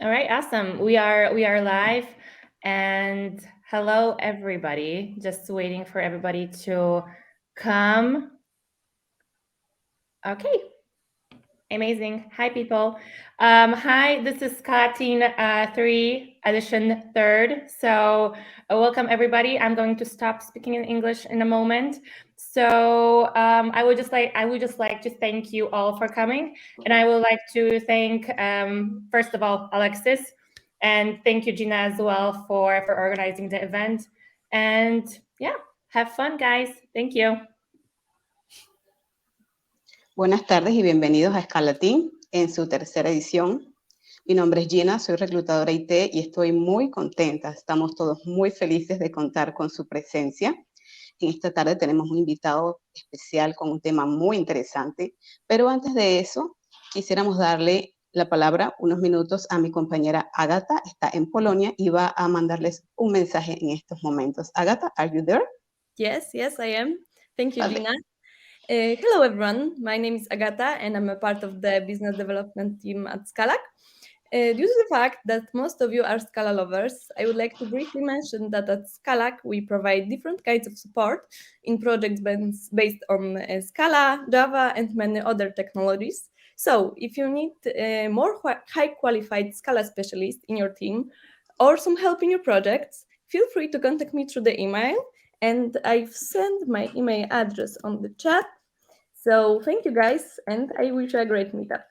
All right, awesome. We are live, and hello everybody. Just waiting for everybody to come. Okay, amazing. Hi people. Hi, this is Katin 3 edition third. So welcome everybody. I'm going to stop speaking in English in a moment. So I would just like to thank you all for coming, and I would like to thank first of all Alexis, and thank you Gina as well for organizing the event. And yeah, have fun, guys. Thank you. Buenas tardes y bienvenidos a Scala Team en su tercera edición. Mi nombre es Gina, soy reclutadora IT y estoy muy contenta. Estamos todos muy felices de contar con su presencia. En esta tarde tenemos un invitado especial con un tema muy interesante, pero antes de eso quisiéramos darle la palabra unos minutos a mi compañera Agata. Está en Polonia y va a mandarles un mensaje en estos momentos. Agata, are you there? Yes, I am. Thank you, Vale. Gina. Hello, everyone. My name is Agata, and I'm a part of the business development team at Scalac. Due to the fact that most of you are Scala lovers, I would like to briefly mention that at Scalac we provide different kinds of support in projects based on Scala, Java, and many other technologies. So, if you need more high qualified Scala specialists in your team or some help in your projects, feel free to contact me through the email. And I've sent my email address on the chat. So, thank you guys, and I wish you a great meetup.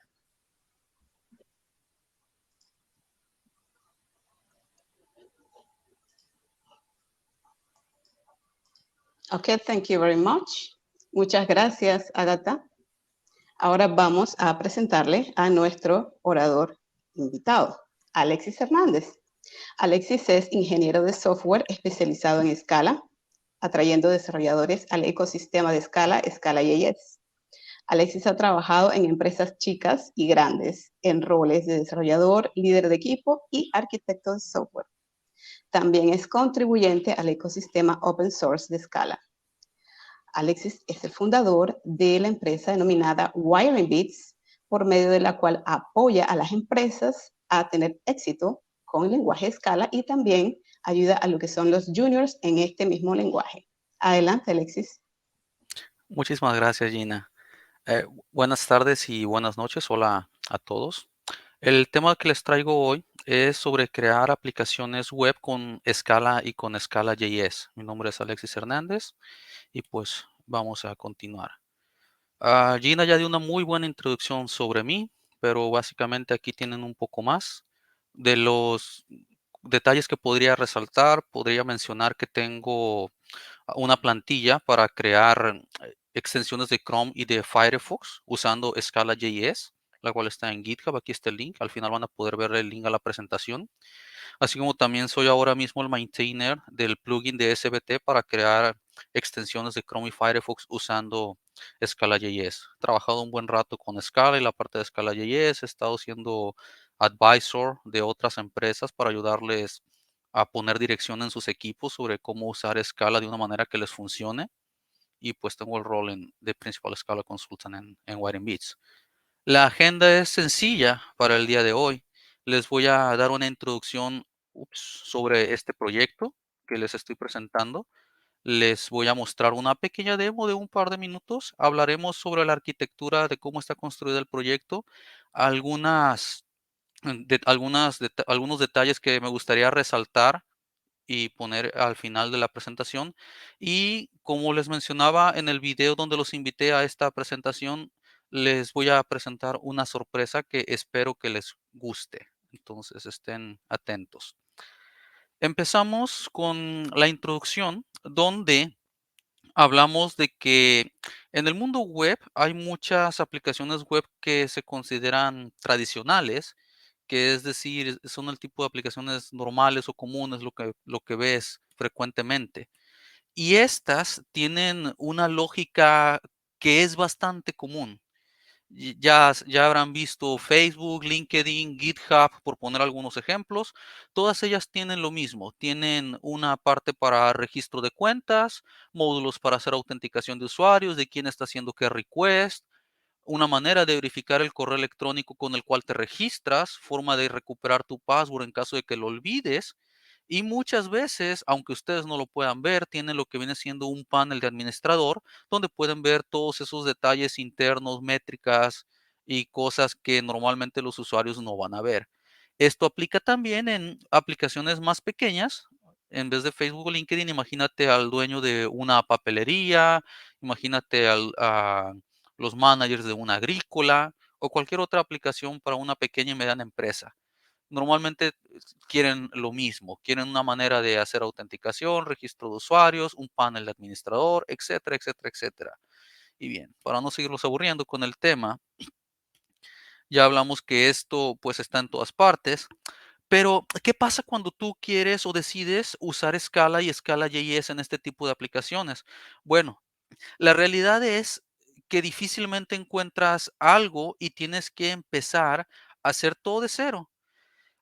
Okay, thank you very much. Muchas gracias, Agata. Ahora vamos a presentarle a nuestro orador invitado, Alexis Hernández. Alexis es ingeniero de software especializado en Scala, atrayendo desarrolladores al ecosistema de Scala, Scala.js. Alexis ha trabajado en empresas chicas y grandes, en roles de desarrollador, líder de equipo y arquitecto de software. También es contribuyente al ecosistema open source de Scala. Alexis es el fundador de la empresa denominada Wiring Bits, por medio de la cual apoya a las empresas a tener éxito con el lenguaje Scala y también ayuda a lo que son los juniors en este mismo lenguaje. Adelante, Alexis. Muchísimas gracias, Gina. Buenas tardes y buenas noches. Hola a todos. El tema que les traigo hoy es sobre crear aplicaciones web con Scala y con Scala.js. Mi nombre es Alexis Hernández y pues vamos a continuar. Gina ya dio una muy buena introducción sobre mí, pero básicamente aquí tienen un poco más de los detalles que podría resaltar. Podría mencionar que tengo una plantilla para crear extensiones de Chrome y de Firefox usando Scala.js, la cual está en GitHub. Aquí está el link. Al final van a poder ver el link a la presentación. Así como también soy ahora mismo el maintainer del plugin de SBT para crear extensiones de Chrome y Firefox usando Scala.js. He trabajado un buen rato con Scala y la parte de Scala.js. He estado siendo advisor de otras empresas para ayudarles a poner dirección en sus equipos sobre cómo usar Scala de una manera que les funcione. Y pues tengo el rol de Principal Scala Consultant en Wiring Beats. La agenda es sencilla para el día de hoy. Les voy a dar una introducción sobre este proyecto que les estoy presentando. Les voy a mostrar una pequeña demo de un par de minutos. Hablaremos sobre la arquitectura de cómo está construido el proyecto, algunos detalles que me gustaría resaltar y poner al final de la presentación. Y como les mencionaba en el video donde los invité a esta presentación, les voy a presentar una sorpresa que espero que les guste. Entonces estén atentos. Empezamos con la introducción donde hablamos de que en el mundo web hay muchas aplicaciones web que se consideran tradicionales, que es decir, son el tipo de aplicaciones normales o comunes, lo que ves frecuentemente. Y estas tienen una lógica que es bastante común. Ya habrán visto Facebook, LinkedIn, GitHub, por poner algunos ejemplos. Todas ellas tienen lo mismo. Tienen una parte para registro de cuentas, módulos para hacer autenticación de usuarios, de quién está haciendo qué request, una manera de verificar el correo electrónico con el cual te registras, forma de recuperar tu password en caso de que lo olvides. Y muchas veces, aunque ustedes no lo puedan ver, tienen lo que viene siendo un panel de administrador donde pueden ver todos esos detalles internos, métricas y cosas que normalmente los usuarios no van a ver. Esto aplica también en aplicaciones más pequeñas. En vez de Facebook o LinkedIn, imagínate al dueño de una papelería, imagínate a los managers de una agrícola o cualquier otra aplicación para una pequeña y mediana empresa. Normalmente quieren lo mismo, quieren una manera de hacer autenticación, registro de usuarios, un panel de administrador, etcétera, etcétera, etcétera. Y bien, para no seguirlos aburriendo con el tema, ya hablamos que esto pues está en todas partes, pero ¿qué pasa cuando tú quieres o decides usar Scala y Scala JS en este tipo de aplicaciones? Bueno, la realidad es que difícilmente encuentras algo y tienes que empezar a hacer todo de cero.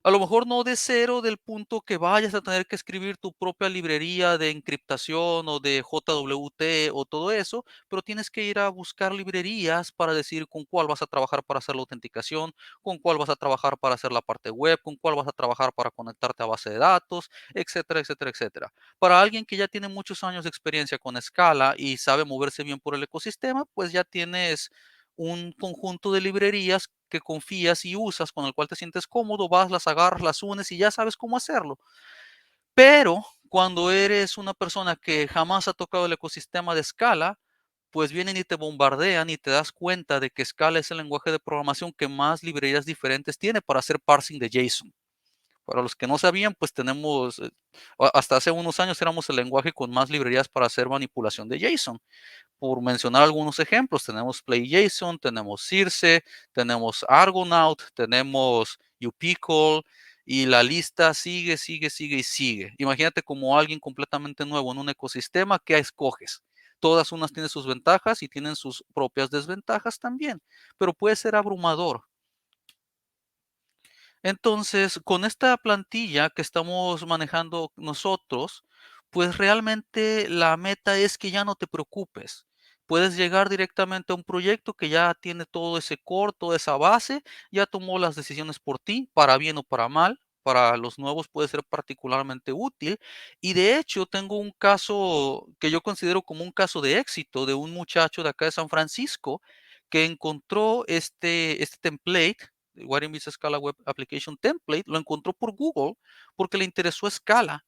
A lo mejor no de cero del punto que vayas a tener que escribir tu propia librería de encriptación o de JWT o todo eso, pero tienes que ir a buscar librerías para decir con cuál vas a trabajar para hacer la autenticación, con cuál vas a trabajar para hacer la parte web, con cuál vas a trabajar para conectarte a base de datos, etcétera, etcétera, etcétera. Para alguien que ya tiene muchos años de experiencia con Scala y sabe moverse bien por el ecosistema, pues ya tienes un conjunto de librerías que confías y usas, con el cual te sientes cómodo, vas, las agarras, las unes y ya sabes cómo hacerlo. Pero cuando eres una persona que jamás ha tocado el ecosistema de Scala, pues vienen y te bombardean y te das cuenta de que Scala es el lenguaje de programación que más librerías diferentes tiene para hacer parsing de JSON. Para los que no sabían, pues tenemos, hasta hace unos años éramos el lenguaje con más librerías para hacer manipulación de JSON. Por mencionar algunos ejemplos, tenemos PlayJSON, tenemos Circe, tenemos Argonaut, tenemos UPCall y la lista sigue, sigue, sigue y sigue. Imagínate como alguien completamente nuevo en un ecosistema, ¿qué escoges? Todas unas tienen sus ventajas y tienen sus propias desventajas también, pero puede ser abrumador. Entonces, con esta plantilla que estamos manejando nosotros, pues realmente la meta es que ya no te preocupes. Puedes llegar directamente a un proyecto que ya tiene todo ese core, toda esa base, ya tomó las decisiones por ti, para bien o para mal. Para los nuevos puede ser particularmente útil. Y de hecho, tengo un caso que yo considero como un caso de éxito de un muchacho de acá de San Francisco que encontró este template What is Scala Web Application Template, lo encontró por Google porque le interesó Scala,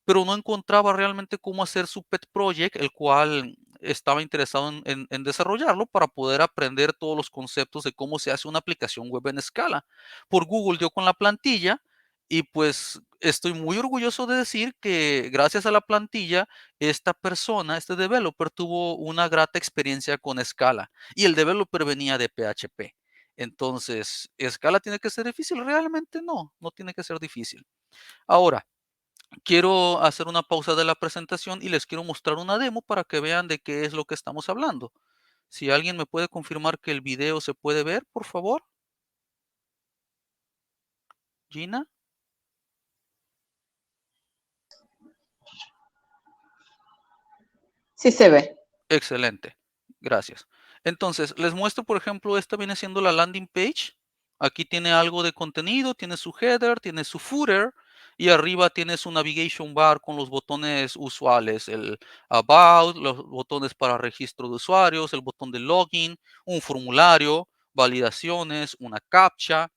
pero no encontraba realmente cómo hacer su pet project, el cual estaba interesado en desarrollarlo para poder aprender todos los conceptos de cómo se hace una aplicación web en Scala. Por Google dio con la plantilla y pues estoy muy orgulloso de decir que gracias a la plantilla, esta persona, este developer, tuvo una grata experiencia con Scala y el developer venía de PHP. Entonces, ¿Scala tiene que ser difícil? Realmente no, no tiene que ser difícil. Ahora, quiero hacer una pausa de la presentación y les quiero mostrar una demo para que vean de qué es lo que estamos hablando. Si alguien me puede confirmar que el video se puede ver, por favor. Gina. Sí se ve. Excelente. Gracias. Entonces, les muestro, por ejemplo, esta viene siendo la landing page. Aquí tiene algo de contenido, tiene su header, tiene su footer y arriba tiene su navigation bar con los botones usuales, el about, los botones para registro de usuarios, el botón de login, un formulario, validaciones, una captcha,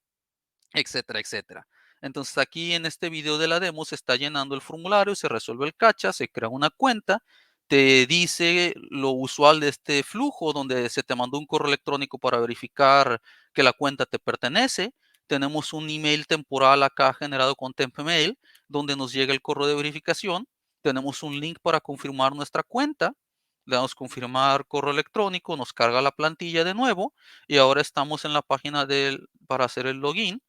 etcétera, etcétera. Entonces aquí en este video de la demo se está llenando el formulario, se resuelve el cacha, se crea una cuenta, te dice lo usual de este flujo donde se te mandó un correo electrónico para verificar que la cuenta te pertenece. Tenemos un email temporal acá generado con TempMail donde nos llega el correo de verificación. Tenemos un link para confirmar nuestra cuenta. Le damos confirmar correo electrónico, nos carga la plantilla de nuevo y ahora estamos en la página para hacer el login.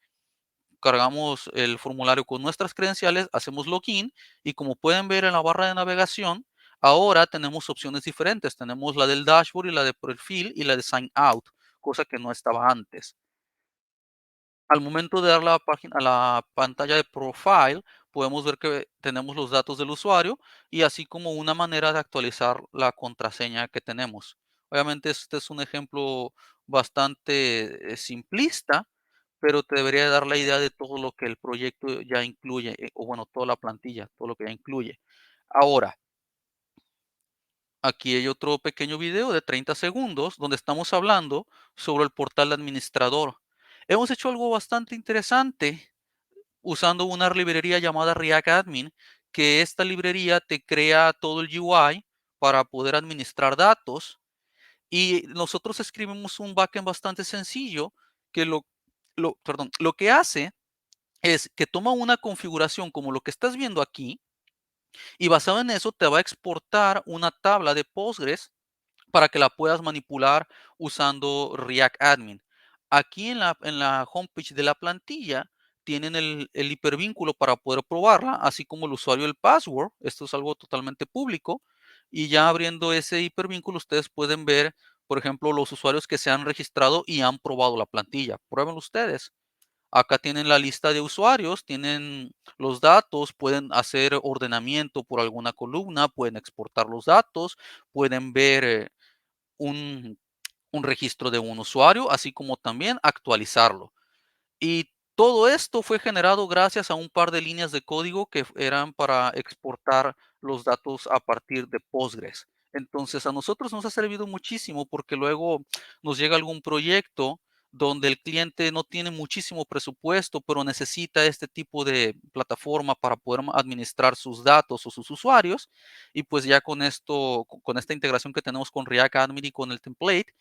Cargamos el formulario con nuestras credenciales, hacemos login y como pueden ver en la barra de navegación, ahora tenemos opciones diferentes. Tenemos la del dashboard y la de perfil y la de sign out, cosa que no estaba antes. Al momento de dar la página a la pantalla de profile, podemos ver que tenemos los datos del usuario y así como una manera de actualizar la contraseña que tenemos. Obviamente este es un ejemplo bastante simplista, pero te debería dar la idea de todo lo que el proyecto ya incluye, o bueno, toda la plantilla, todo lo que ya incluye. Ahora, aquí hay otro pequeño video de 30 segundos donde estamos hablando sobre el portal de administrador. Hemos hecho algo bastante interesante usando una librería llamada React Admin, que esta librería te crea todo el UI para poder administrar datos. Y nosotros escribimos un backend bastante sencillo que lo que hace es que toma una configuración como lo que estás viendo aquí y basado en eso te va a exportar una tabla de Postgres para que la puedas manipular usando React Admin. Aquí en la homepage de la plantilla tienen el hipervínculo para poder probarla, así como el usuario y el password. Esto es algo totalmente público. Y ya abriendo ese hipervínculo, ustedes pueden ver, por ejemplo, los usuarios que se han registrado y han probado la plantilla. Pruébenlo ustedes. Acá tienen la lista de usuarios, tienen los datos, pueden hacer ordenamiento por alguna columna, pueden exportar los datos, pueden ver un, un registro de un usuario, así como también actualizarlo. Y todo esto fue generado gracias a un par de líneas de código que eran para exportar los datos a partir de Postgres. Entonces, a nosotros nos ha servido muchísimo porque luego nos llega algún proyecto donde el cliente no tiene muchísimo presupuesto, pero necesita este tipo de plataforma para poder administrar sus datos o sus usuarios. Y pues ya con esto, con esta integración que tenemos con React Admin y con el template,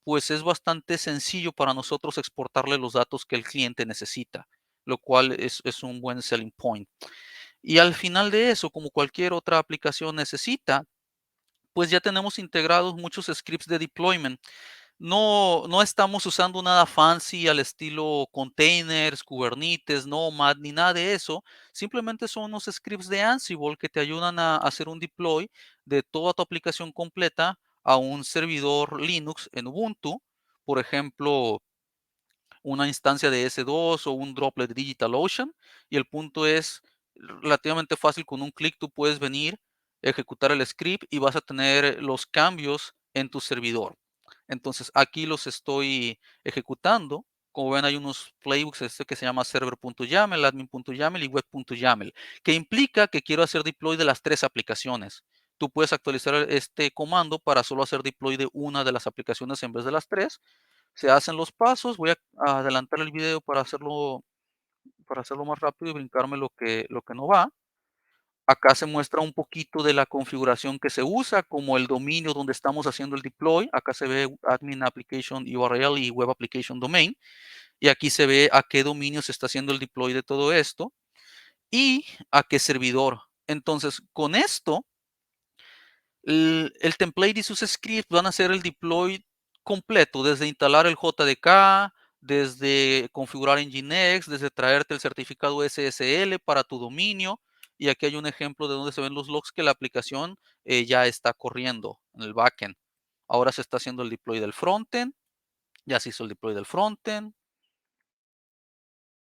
pues es bastante sencillo para nosotros exportarle los datos que el cliente necesita, lo cual es un buen selling point. Y al final de eso, como cualquier otra aplicación necesita, pues ya tenemos integrados muchos scripts de deployment. No estamos usando nada fancy al estilo containers, Kubernetes, Nomad, ni nada de eso. Simplemente son unos scripts de Ansible que te ayudan a hacer un deploy de toda tu aplicación completa a un servidor Linux en Ubuntu. Por ejemplo, una instancia de S2 o un droplet de DigitalOcean. Y el punto es relativamente fácil. Con un clic tú puedes venir, ejecutar el script y vas a tener los cambios en tu servidor. Entonces aquí los estoy ejecutando. Como ven, hay unos playbooks que se llama server.yaml, admin.yaml y web.yaml, que implica que quiero hacer deploy de las 3 aplicaciones. Tú puedes actualizar este comando para solo hacer deploy de una de las aplicaciones en vez de las 3. Se hacen los pasos. Voy a adelantar el video para hacerlo más rápido y brincarme lo que no va. Acá se muestra un poquito de la configuración que se usa, como el dominio donde estamos haciendo el deploy. Acá se ve Admin Application URL y Web Application Domain. Y aquí se ve a qué dominio se está haciendo el deploy de todo esto y a qué servidor. Entonces, con esto, el template y sus scripts van a hacer el deploy completo, desde instalar el JDK, desde configurar Nginx, desde traerte el certificado SSL para tu dominio. Y aquí hay un ejemplo de donde se ven los logs que la aplicación ya está corriendo en el backend. Ahora se está haciendo el deploy del frontend. Ya se hizo el deploy del frontend.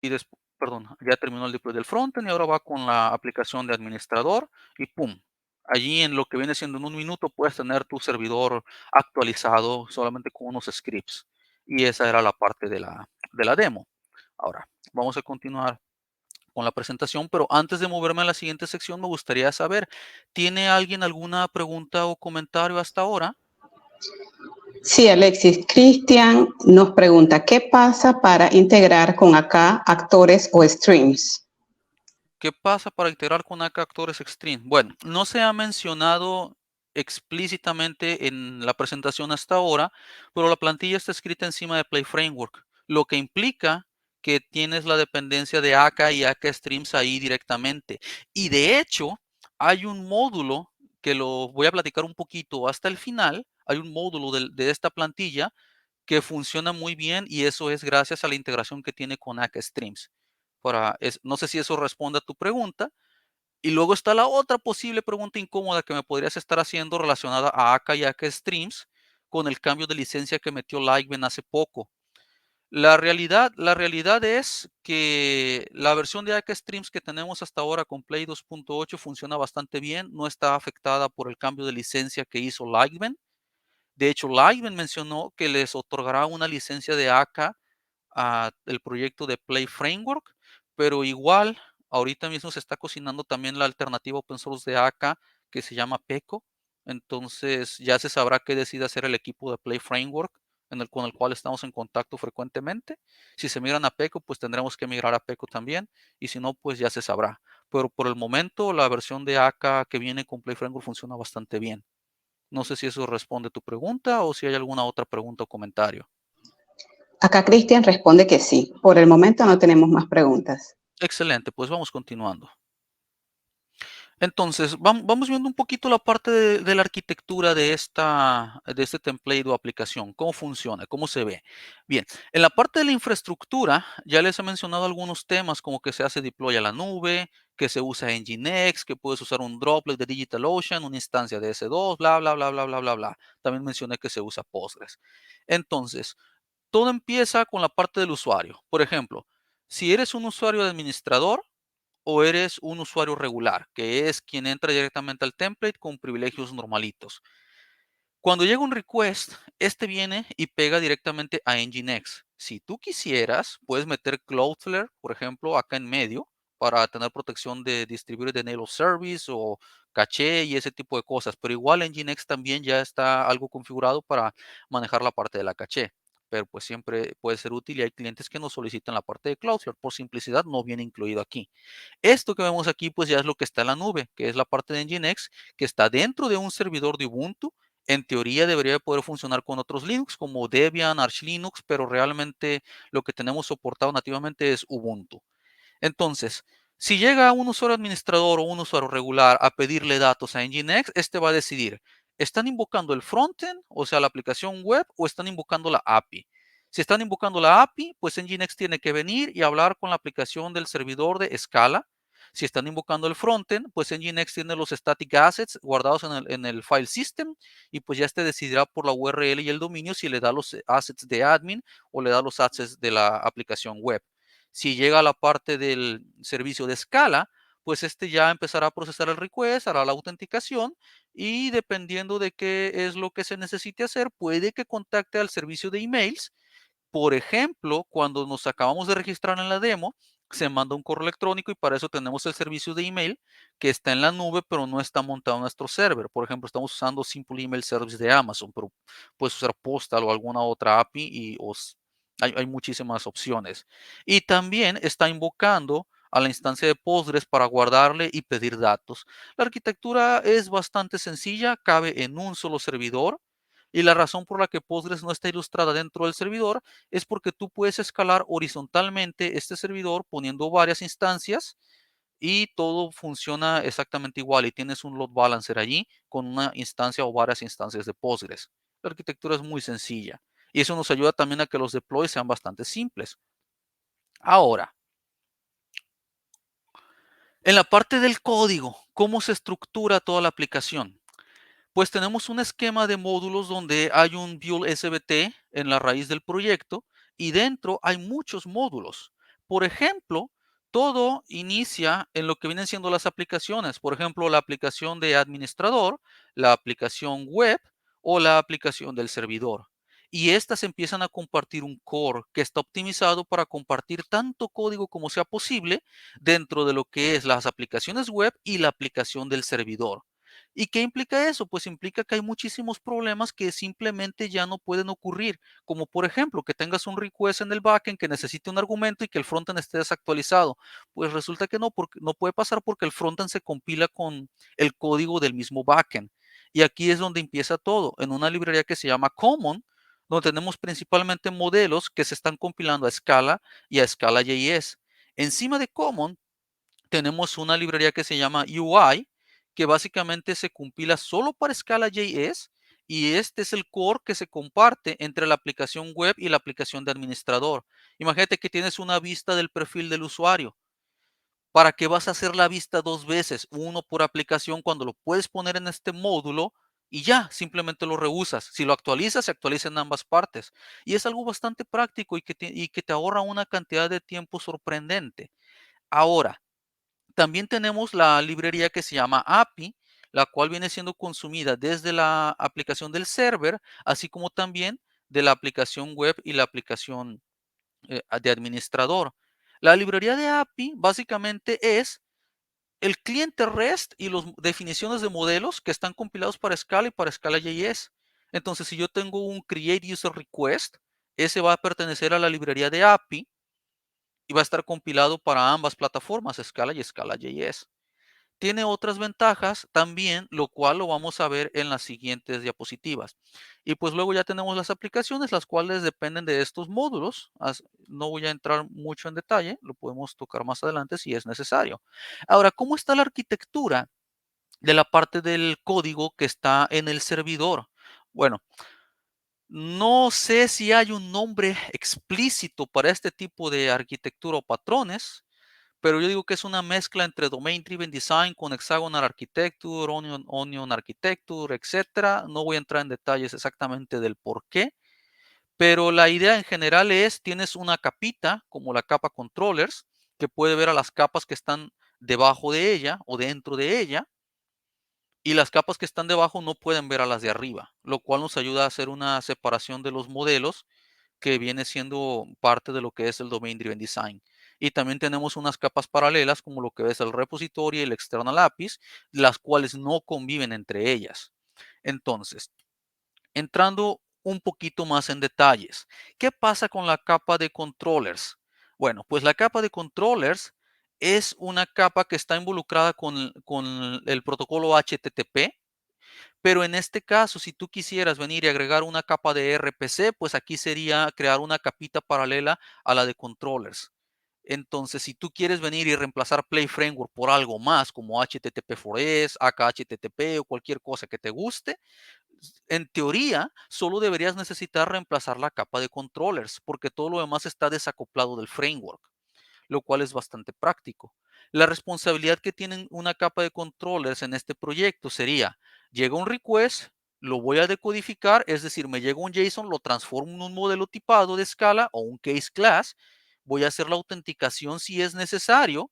Y después, perdón, ya terminó el deploy del frontend y ahora va con la aplicación de administrador y ¡pum! Allí en lo que viene siendo en un minuto puedes tener tu servidor actualizado solamente con unos scripts. Y esa era la parte de la demo. Ahora, vamos a continuar con la presentación, pero antes de moverme a la siguiente sección me gustaría saber, ¿tiene alguien alguna pregunta o comentario hasta ahora? Sí, Alexis. Cristian nos pregunta, ¿qué pasa para integrar con acá actores o streams? ¿Qué pasa para integrar con AK Actores Extreme? Bueno, no se ha mencionado explícitamente en la presentación hasta ahora, pero la plantilla está escrita encima de Play Framework, lo que implica que tienes la dependencia de AK y AK Streams ahí directamente. Y de hecho, hay un módulo que lo voy a platicar un poquito hasta el final. Hay un módulo de esta plantilla que funciona muy bien y eso es gracias a la integración que tiene con AK Streams. No sé si eso responde a tu pregunta. Y luego está la otra posible pregunta incómoda que me podrías estar haciendo relacionada a AK y AK Streams con el cambio de licencia que metió Lightben hace poco. La realidad es que la versión de AK Streams que tenemos hasta ahora con Play 2.8 funciona bastante bien, no está afectada por el cambio de licencia que hizo Lightben. De hecho, Livent mencionó que les otorgará una licencia de ACA a el proyecto de Play Framework, pero igual ahorita mismo se está cocinando también la alternativa open source de ACA que se llama Peco. Entonces ya se sabrá qué decide hacer el equipo de Play Framework con el cual estamos en contacto frecuentemente. Si se migran a Peco, pues tendremos que migrar a Peco también, y si no, pues ya se sabrá. Pero por el momento la versión de ACA que viene con Play Framework funciona bastante bien. No sé si eso responde tu pregunta o si hay alguna otra pregunta o comentario. Acá Cristian responde que sí. Por el momento no tenemos más preguntas. Excelente, pues vamos continuando. Entonces, vamos viendo un poquito la parte de la arquitectura de este template o aplicación, cómo funciona, cómo se ve. Bien, en la parte de la infraestructura, ya les he mencionado algunos temas como que se hace deploy a la nube, que se usa Nginx, que puedes usar un droplet de DigitalOcean, una instancia de S2, bla, bla, bla, bla, bla, bla, bla. También mencioné que se usa Postgres. Entonces, todo empieza con la parte del usuario. Por ejemplo, si eres un usuario administrador, o eres un usuario regular, que es quien entra directamente al template con privilegios normalitos. Cuando llega un request, este viene y pega directamente a Nginx. Si tú quisieras, puedes meter Cloudflare, por ejemplo, acá en medio, para tener protección de distribuir de nail of service o caché y ese tipo de cosas. Pero igual Nginx también ya está algo configurado para manejar la parte de la caché. Pero pues siempre puede ser útil y hay clientes que nos solicitan la parte de Cloudflare. Por simplicidad no viene incluido aquí. Esto que vemos aquí, pues ya es lo que está en la nube, que es la parte de Nginx, que está dentro de un servidor de Ubuntu. En teoría debería poder funcionar con otros Linux como Debian, Arch Linux, pero realmente lo que tenemos soportado nativamente es Ubuntu. Entonces, si llega un usuario administrador o un usuario regular a pedirle datos a Nginx, este va a decidir, ¿están invocando el frontend, o sea, la aplicación web, o están invocando la API? Si están invocando la API, pues Nginx tiene que venir y hablar con la aplicación del servidor de Scala. Si están invocando el frontend, pues Nginx tiene los static assets guardados en el file system y pues ya este decidirá por la URL y el dominio si le da los assets de admin o le da los assets de la aplicación web. Si llega a la parte del servicio de Scala, pues este ya empezará a procesar el request, hará la autenticación y dependiendo de qué es lo que se necesite hacer, puede que contacte al servicio de emails. Por ejemplo, cuando nos acabamos de registrar en la demo, se manda un correo electrónico y para eso tenemos el servicio de email que está en la nube, pero no está montado en nuestro server. Por ejemplo, estamos usando Simple Email Service de Amazon, pero puedes usar Postal o alguna otra API y hay muchísimas opciones. Y también está invocando a la instancia de Postgres para guardarle y pedir datos. La arquitectura es bastante sencilla, cabe en un solo servidor. Y la razón por la que Postgres no está ilustrada dentro del servidor es porque tú puedes escalar horizontalmente este servidor poniendo varias instancias y todo funciona exactamente igual y tienes un load balancer allí con una instancia o varias instancias de Postgres. La arquitectura es muy sencilla y eso nos ayuda también a que los deploys sean bastante simples. Ahora, en la parte del código, ¿cómo se estructura toda la aplicación? Pues tenemos un esquema de módulos donde hay un build SBT en la raíz del proyecto y dentro hay muchos módulos. Por ejemplo, todo inicia en lo que vienen siendo las aplicaciones. Por ejemplo, la aplicación de administrador, la aplicación web o la aplicación del servidor. Y estas empiezan a compartir un core que está optimizado para compartir tanto código como sea posible dentro de lo que es las aplicaciones web y la aplicación del servidor. ¿Y qué implica eso? Pues implica que hay muchísimos problemas que simplemente ya no pueden ocurrir, como por ejemplo que tengas un request en el backend que necesite un argumento y que el frontend esté desactualizado. Pues resulta que no, porque no puede pasar porque el frontend se compila con el código del mismo backend. Y aquí es donde empieza todo, en una librería que se llama Common, donde tenemos principalmente modelos que se están compilando a Scala y a Scala.js. Encima de Common tenemos una librería que se llama UI, que básicamente se compila solo para Scala.js y este es el core que se comparte entre la aplicación web y la aplicación de administrador. Imagínate que tienes una vista del perfil del usuario. ¿Para qué vas a hacer la vista dos veces? Uno por aplicación cuando lo puedes poner en este módulo y ya, simplemente lo reusas. Si lo actualizas, se actualiza en ambas partes. Y es algo bastante práctico y que te ahorra una cantidad de tiempo sorprendente. Ahora, también tenemos la librería que se llama API. la cual viene siendo consumida desde la aplicación del server, así como también de la aplicación web y la aplicación de administrador. La librería de API básicamente es el cliente REST y las definiciones de modelos que están compilados para Scala y para Scala.js. Entonces, si yo tengo un create user request, ese va a pertenecer a la librería de API y va a estar compilado para ambas plataformas, Scala y Scala.js. Tiene otras ventajas también, lo cual lo vamos a ver en las siguientes diapositivas. Y pues luego ya tenemos las aplicaciones, las cuales dependen de estos módulos. No voy a entrar mucho en detalle, lo podemos tocar más adelante si es necesario. Ahora, ¿cómo está la arquitectura de la parte del código que está en el servidor? Bueno, no sé si hay un nombre explícito para este tipo de arquitectura o patrones, pero yo digo que es una mezcla entre Domain Driven Design con Hexagonal Architecture, Onion Architecture, etcétera. No voy a entrar en detalles exactamente del por qué, pero la idea en general es, tienes una capita como la capa Controllers, que puede ver a las capas que están debajo de ella o dentro de ella, y las capas que están debajo no pueden ver a las de arriba, lo cual nos ayuda a hacer una separación de los modelos que viene siendo parte de lo que es el Domain Driven Design. Y también tenemos unas capas paralelas como lo que es el repositorio y el external APIs, las cuales no conviven entre ellas. Entonces, entrando un poquito más en detalles, ¿qué pasa con la capa de controllers? Bueno, pues la capa de controllers es una capa que está involucrada con el protocolo HTTP, pero en este caso, si tú quisieras venir y agregar una capa de RPC, pues aquí sería crear una capita paralela a la de controllers. Entonces, si tú quieres venir y reemplazar Play Framework por algo más como HTTP4S, AKHTTP o cualquier cosa que te guste, en teoría solo deberías necesitar reemplazar la capa de controllers porque todo lo demás está desacoplado del framework, lo cual es bastante práctico. La responsabilidad que tienen una capa de controllers en este proyecto sería, llega un request, lo voy a decodificar, es decir, me llega un JSON, lo transformo en un modelo tipado de escala o un case class, voy a hacer la autenticación si es necesario,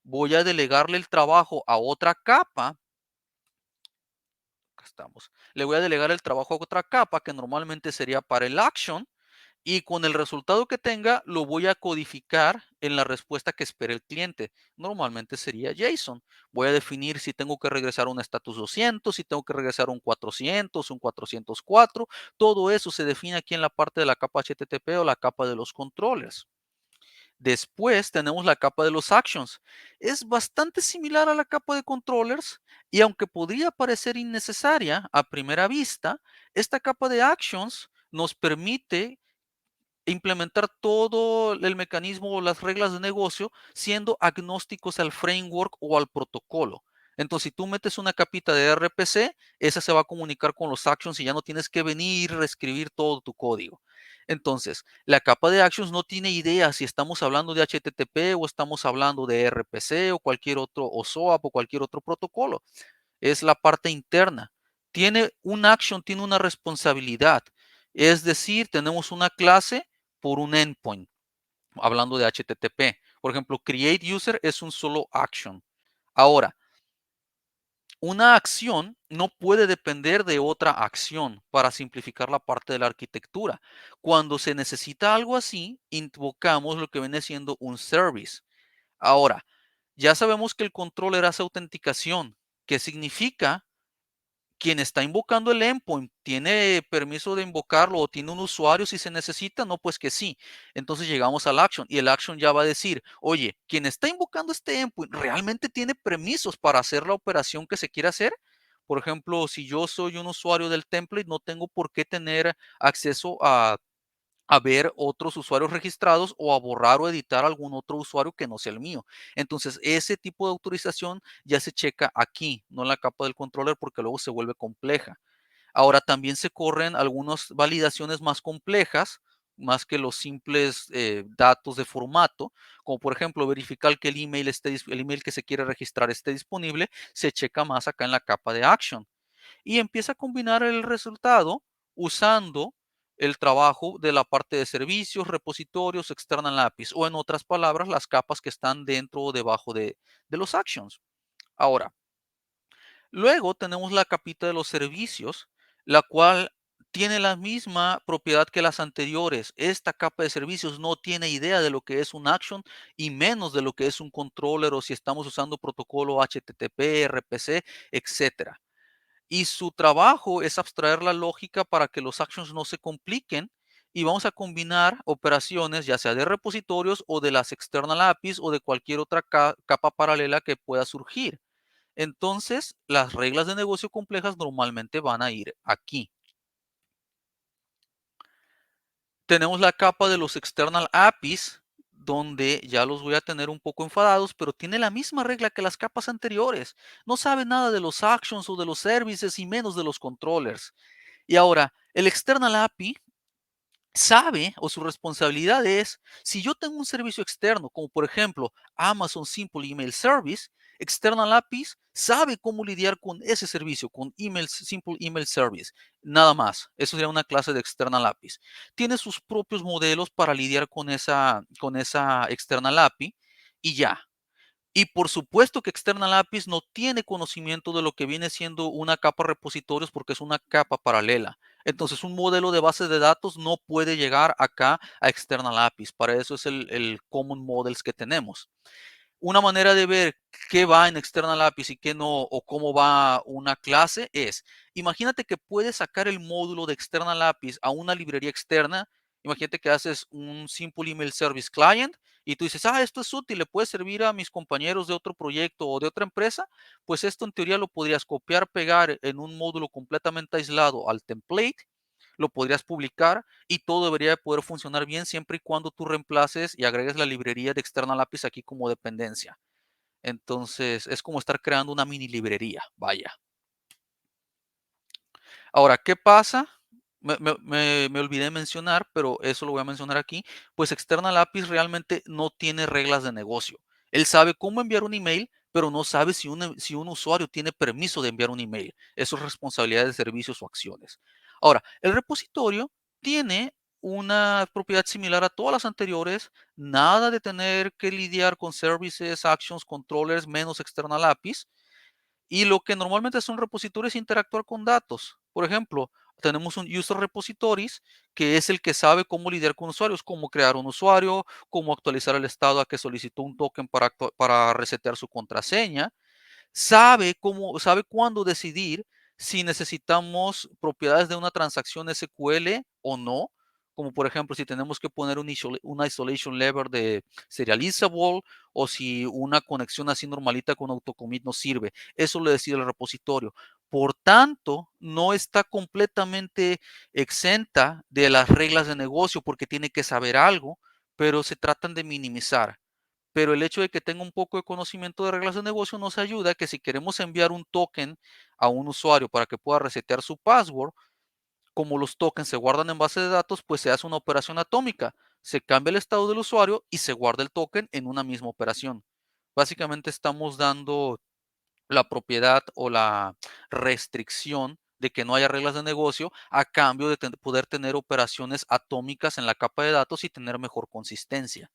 voy a delegarle el trabajo a otra capa, acá estamos, le voy a delegar el trabajo a otra capa que normalmente sería para el action, y con el resultado que tenga lo voy a codificar en la respuesta que espera el cliente. Normalmente sería JSON. Voy a definir si tengo que regresar un status 200, si tengo que regresar un 400, un 404. Todo eso se define aquí en la parte de la capa HTTP o la capa de los controllers. Después tenemos la capa de los actions. Es bastante similar a la capa de controllers y aunque podría parecer innecesaria a primera vista, esta capa de actions nos permite implementar todo el mecanismo o las reglas de negocio siendo agnósticos al framework o al protocolo. Entonces, si tú metes una capita de RPC, esa se va a comunicar con los actions y ya no tienes que venir y reescribir todo tu código. Entonces, la capa de actions no tiene idea si estamos hablando de HTTP o estamos hablando de RPC o cualquier otro, o SOAP o cualquier otro protocolo. Es la parte interna. Tiene un action, tiene una responsabilidad. Es decir, tenemos una clase por un endpoint, hablando de HTTP. Por ejemplo, create user es un solo action. Ahora, una acción no puede depender de otra acción para simplificar la parte de la arquitectura. Cuando se necesita algo así, invocamos lo que viene siendo un service. Ahora, ya sabemos que el controller hace autenticación. ¿Qué significa? Quien está invocando el endpoint tiene permiso de invocarlo o tiene un usuario si se necesita, no, pues que sí. Entonces llegamos al action y el action ya va a decir, oye, quien está invocando este endpoint realmente tiene permisos para hacer la operación que se quiere hacer. Por ejemplo, si yo soy un usuario del template, no tengo por qué tener acceso a ver otros usuarios registrados o a borrar o editar algún otro usuario que no sea el mío. Entonces, ese tipo de autorización ya se checa aquí, no en la capa del controller, porque luego se vuelve compleja. Ahora, también se corren algunas validaciones más complejas, más que los simples datos de formato, como por ejemplo verificar que el email, el email que se quiere registrar esté disponible, se checa más acá en la capa de action y empieza a combinar el resultado usando el trabajo de la parte de servicios, repositorios, external APIs o en otras palabras, las capas que están dentro o debajo de los actions. Ahora, Luego tenemos la capita de los servicios, la cual tiene la misma propiedad que las anteriores. Esta capa de servicios no tiene idea de lo que es un action y menos de lo que es un controller o si estamos usando protocolo HTTP, RPC, etcétera. Y su trabajo es abstraer la lógica para que los actions no se compliquen y vamos a combinar operaciones ya sea de repositorios o de las external APIs o de cualquier otra capa paralela que pueda surgir. Entonces, las reglas de negocio complejas normalmente van a ir aquí. Tenemos la capa de los external APIs, donde ya los voy a tener un poco enfadados, pero tiene la misma regla que las capas anteriores. No sabe nada de los actions o de los services y menos de los controllers. Y ahora, el external API sabe o su responsabilidad es, si yo tengo un servicio externo, como por ejemplo Amazon Simple Email Service, External APIs sabe cómo lidiar con ese servicio, con Simple Email Service. Nada más. Eso sería una clase de External APIs. Tiene sus propios modelos para lidiar con esa External API y ya. Y por supuesto que External APIs no tiene conocimiento de lo que viene siendo una capa repositorios porque es una capa paralela. Entonces un modelo de base de datos no puede llegar acá a External APIs. Para eso es el Common Models que tenemos. Una manera de ver qué va en External APIs y qué no, o cómo va una clase es, imagínate que puedes sacar el módulo de External APIs a una librería externa. Imagínate que haces un Simple Email Service Client y tú dices, esto es útil, le puede servir a mis compañeros de otro proyecto o de otra empresa. Pues esto en teoría lo podrías copiar, pegar en un módulo completamente aislado al template, lo podrías publicar y todo debería de poder funcionar bien siempre y cuando tú reemplaces y agregues la librería de External APIs aquí como dependencia. Entonces, es como estar creando una mini librería, vaya. Ahora, ¿qué pasa? Me olvidé mencionar, pero eso lo voy a mencionar aquí. Pues External APIs realmente no tiene reglas de negocio. Él sabe cómo enviar un email, pero no sabe si un usuario tiene permiso de enviar un email. Eso es responsabilidad de servicios o acciones. Ahora, el repositorio tiene una propiedad similar a todas las anteriores. Nada de tener que lidiar con services, actions, controllers, menos External APIs. Y lo que normalmente son repositorios es interactuar con datos. Por ejemplo, tenemos un user repositories que es el que sabe cómo lidiar con usuarios, cómo crear un usuario, cómo actualizar el estado a que solicitó un token para resetear su contraseña. Sabe cuándo decidir si necesitamos propiedades de una transacción SQL o no. Como por ejemplo, si tenemos que poner una isolation level de serializable o si una conexión así normalita con autocommit no sirve. Eso lo decide el repositorio. Por tanto, no está completamente exenta de las reglas de negocio porque tiene que saber algo, pero se tratan de minimizar. Pero el hecho de que tenga un poco de conocimiento de reglas de negocio nos ayuda a que si queremos enviar un token a un usuario para que pueda resetear su password, como los tokens se guardan en base de datos, pues se hace una operación atómica. Se cambia el estado del usuario y se guarda el token en una misma operación. Básicamente estamos dando la propiedad o la restricción de que no haya reglas de negocio a cambio de poder tener operaciones atómicas en la capa de datos y tener mejor consistencia.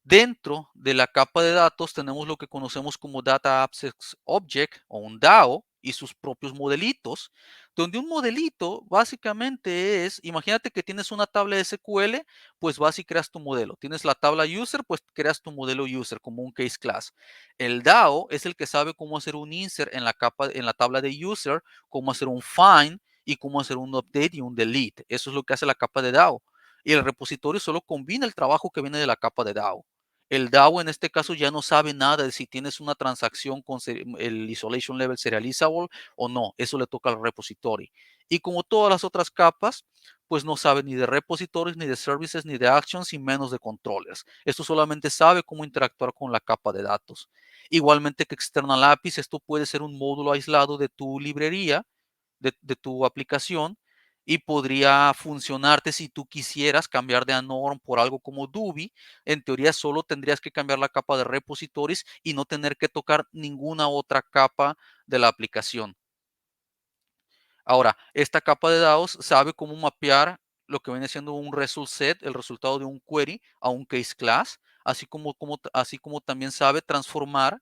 Dentro de la capa de datos tenemos lo que conocemos como Data Access Object o un DAO y sus propios modelitos, donde un modelito básicamente es, imagínate que tienes una tabla SQL, pues vas y creas tu modelo. Tienes la tabla user, pues creas tu modelo user como un case class. El DAO es el que sabe cómo hacer un insert en la tabla de user, cómo hacer un find y cómo hacer un update y un delete. Eso es lo que hace la capa de DAO. Y el repositorio solo combina el trabajo que viene de la capa de DAO. El DAO en este caso ya no sabe nada de si tienes una transacción con el isolation level serializable o no. Eso le toca al repository. Y como todas las otras capas, pues no sabe ni de repositorios, ni de services, ni de actions, y menos de controllers. Esto solamente sabe cómo interactuar con la capa de datos. Igualmente que External APIs, esto puede ser un módulo aislado de tu librería, de tu aplicación, y podría funcionarte si tú quisieras cambiar de Anorm por algo como Dubi. En teoría solo tendrías que cambiar la capa de repositorios y no tener que tocar ninguna otra capa de la aplicación. Ahora, esta capa de DAOs sabe cómo mapear lo que viene siendo un result set, el resultado de un query, a un case class, así como también sabe transformar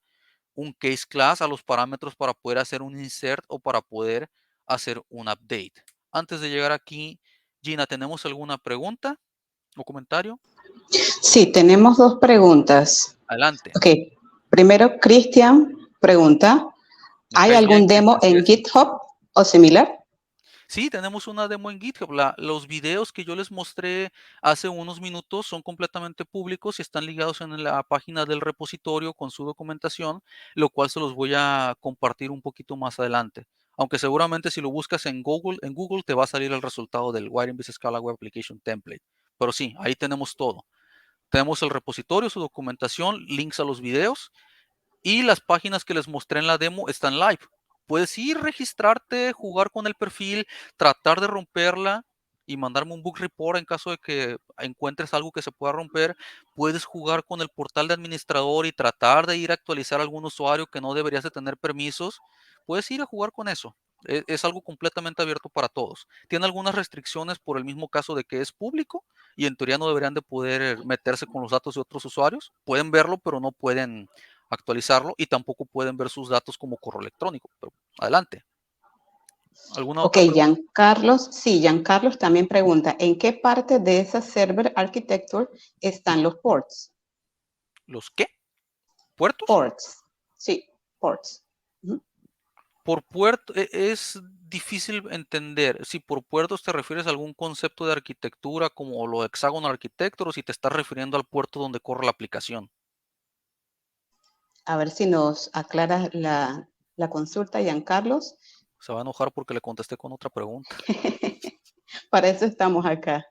un case class a los parámetros para poder hacer un insert o para poder hacer un update. Antes de llegar aquí, Gina, ¿tenemos alguna pregunta o comentario? Sí, tenemos dos preguntas. Adelante. Ok, primero Cristian pregunta, Me ¿hay caes bien, algún demo Cristian, en sí. GitHub o similar? Sí, tenemos una demo en GitHub. Los videos que yo les mostré hace unos minutos son completamente públicos y están ligados en la página del repositorio con su documentación, lo cual se los voy a compartir un poquito más adelante. Aunque seguramente si lo buscas en Google te va a salir el resultado del Wirenbase Scala Web Application Template. Pero sí, ahí tenemos todo. Tenemos el repositorio, su documentación, links a los videos y las páginas que les mostré en la demo están live. Puedes ir, registrarte, jugar con el perfil, tratar de romperla y mandarme un bug report en caso de que encuentres algo que se pueda romper. Puedes jugar con el portal de administrador y tratar de ir a actualizar a algún usuario que no deberías de tener permisos. Puedes ir a jugar con eso. Es algo completamente abierto para todos. Tiene algunas restricciones por el mismo caso de que es público y en teoría no deberían de poder meterse con los datos de otros usuarios. Pueden verlo, pero no pueden actualizarlo y tampoco pueden ver sus datos como correo electrónico. Pero adelante. ¿Alguna Ok, otra pregunta? Giancarlos también pregunta, ¿en qué parte de esa server architecture están los ports? ¿Los qué? ¿Puertos? Ports, sí, ports. Ujú. Por puerto es difícil entender si por puertos te refieres a algún concepto de arquitectura como lo hexagonal architecture o si te estás refiriendo al puerto donde corre la aplicación. A ver si nos aclara la consulta, Giancarlos. Se va a enojar porque le contesté con otra pregunta. Para eso estamos acá.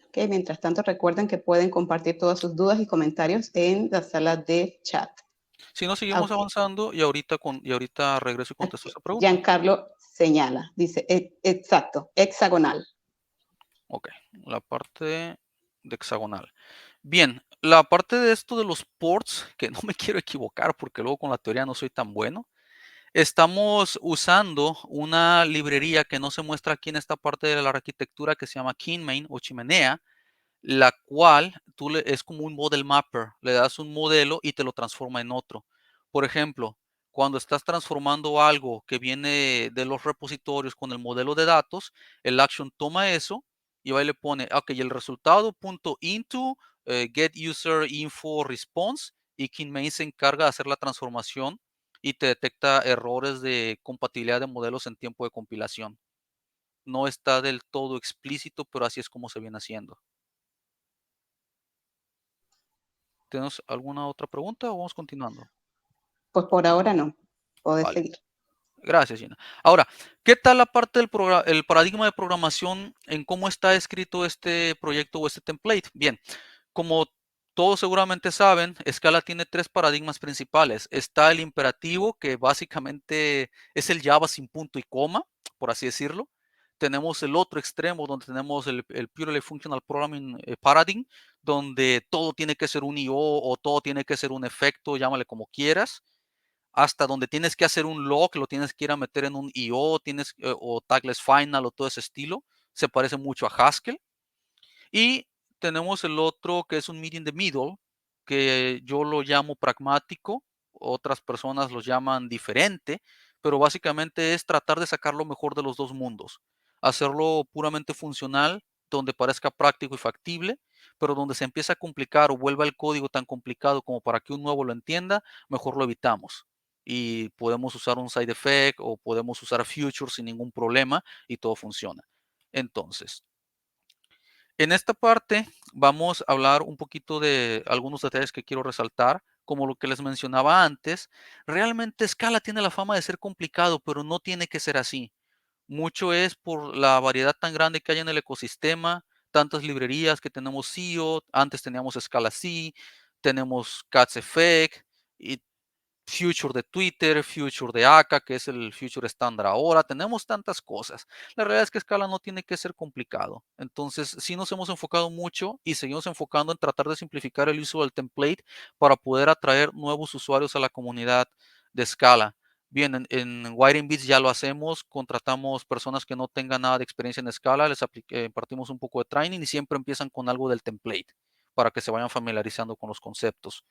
Ok, mientras tanto, recuerden que pueden compartir todas sus dudas y comentarios en la sala de chat. Si no, seguimos Ok, avanzando y ahorita regreso y contesto ok. esa pregunta. Giancarlo señala, dice, exacto, hexagonal. Ok, la parte de hexagonal. Bien, la parte de esto de los ports, que no me quiero equivocar porque luego con la teoría no soy tan bueno, estamos usando una librería que no se muestra aquí en esta parte de la arquitectura que se llama Kinemain o chimenea, la cual es como un model mapper, le das un modelo y te lo transforma en otro. Por ejemplo, cuando estás transformando algo que viene de los repositorios con el modelo de datos, el action toma eso y va y le pone, ok, el resultado punto into get user info response y Kinemain se encarga de hacer la transformación y te detecta errores de compatibilidad de modelos en tiempo de compilación. No está del todo explícito, pero así es como se viene haciendo. ¿Tienes alguna otra pregunta o vamos continuando? Pues por ahora no, podés Vale, seguir. gracias, Gina. Ahora, ¿qué tal la parte del el paradigma de programación en cómo está escrito este proyecto o este template? Bien, como todos seguramente saben, Scala tiene tres paradigmas principales. Está el imperativo, que básicamente es el Java sin punto y coma, por así decirlo. Tenemos el otro extremo, donde tenemos el Purely Functional Programming Paradigm, donde todo tiene que ser un IO o todo tiene que ser un efecto, llámale como quieras, hasta donde tienes que hacer un log, lo tienes que ir a meter en un IO, o tagless final o todo ese estilo. Se parece mucho a Haskell. Y tenemos el otro que es un meet in the middle, que yo lo llamo pragmático, otras personas lo llaman diferente, pero básicamente es tratar de sacar lo mejor de los dos mundos, hacerlo puramente funcional, donde parezca práctico y factible, pero donde se empieza a complicar o vuelva el código tan complicado como para que un nuevo lo entienda, mejor lo evitamos. Y podemos usar un side effect o podemos usar futures sin ningún problema y todo funciona. Entonces, en esta parte vamos a hablar un poquito de algunos detalles que quiero resaltar, como lo que les mencionaba antes. Realmente Scala tiene la fama de ser complicado, pero no tiene que ser así. Mucho es por la variedad tan grande que hay en el ecosistema, tantas librerías que tenemos CIO, antes teníamos Scala C, tenemos Cats Effect y Future de Twitter, Future de Aka, que es el Future estándar ahora. Tenemos tantas cosas. La realidad es que Scala no tiene que ser complicado. Entonces, sí nos hemos enfocado mucho y seguimos enfocando en tratar de simplificar el uso del template para poder atraer nuevos usuarios a la comunidad de Scala. Bien, en Wiring Bits ya lo hacemos, contratamos personas que no tengan nada de experiencia en Scala, les impartimos un poco de training y siempre empiezan con algo del template para que se vayan familiarizando con los conceptos.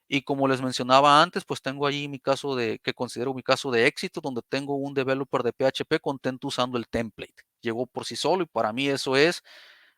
Y como les mencionaba antes, pues tengo ahí mi caso que considero mi caso de éxito, donde tengo un developer de PHP contento usando el template. Llegó por sí solo y para mí eso es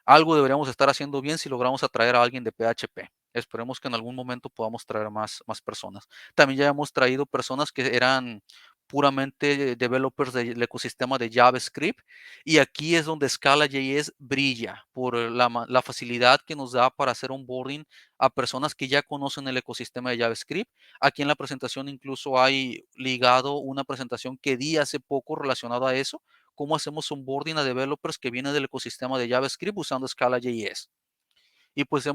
algo deberíamos estar haciendo bien si logramos atraer a alguien de PHP. Esperemos que en algún momento podamos traer más personas. También ya hemos traído personas que eran puramente developers del ecosistema de JavaScript y aquí es donde Scala.js brilla por la facilidad que nos da para hacer onboarding a personas que ya conocen el ecosistema de JavaScript. Aquí en la presentación incluso hay ligado una presentación que di hace poco relacionada a eso, cómo hacemos onboarding a developers que vienen del ecosistema de JavaScript usando Scala.js. Y pues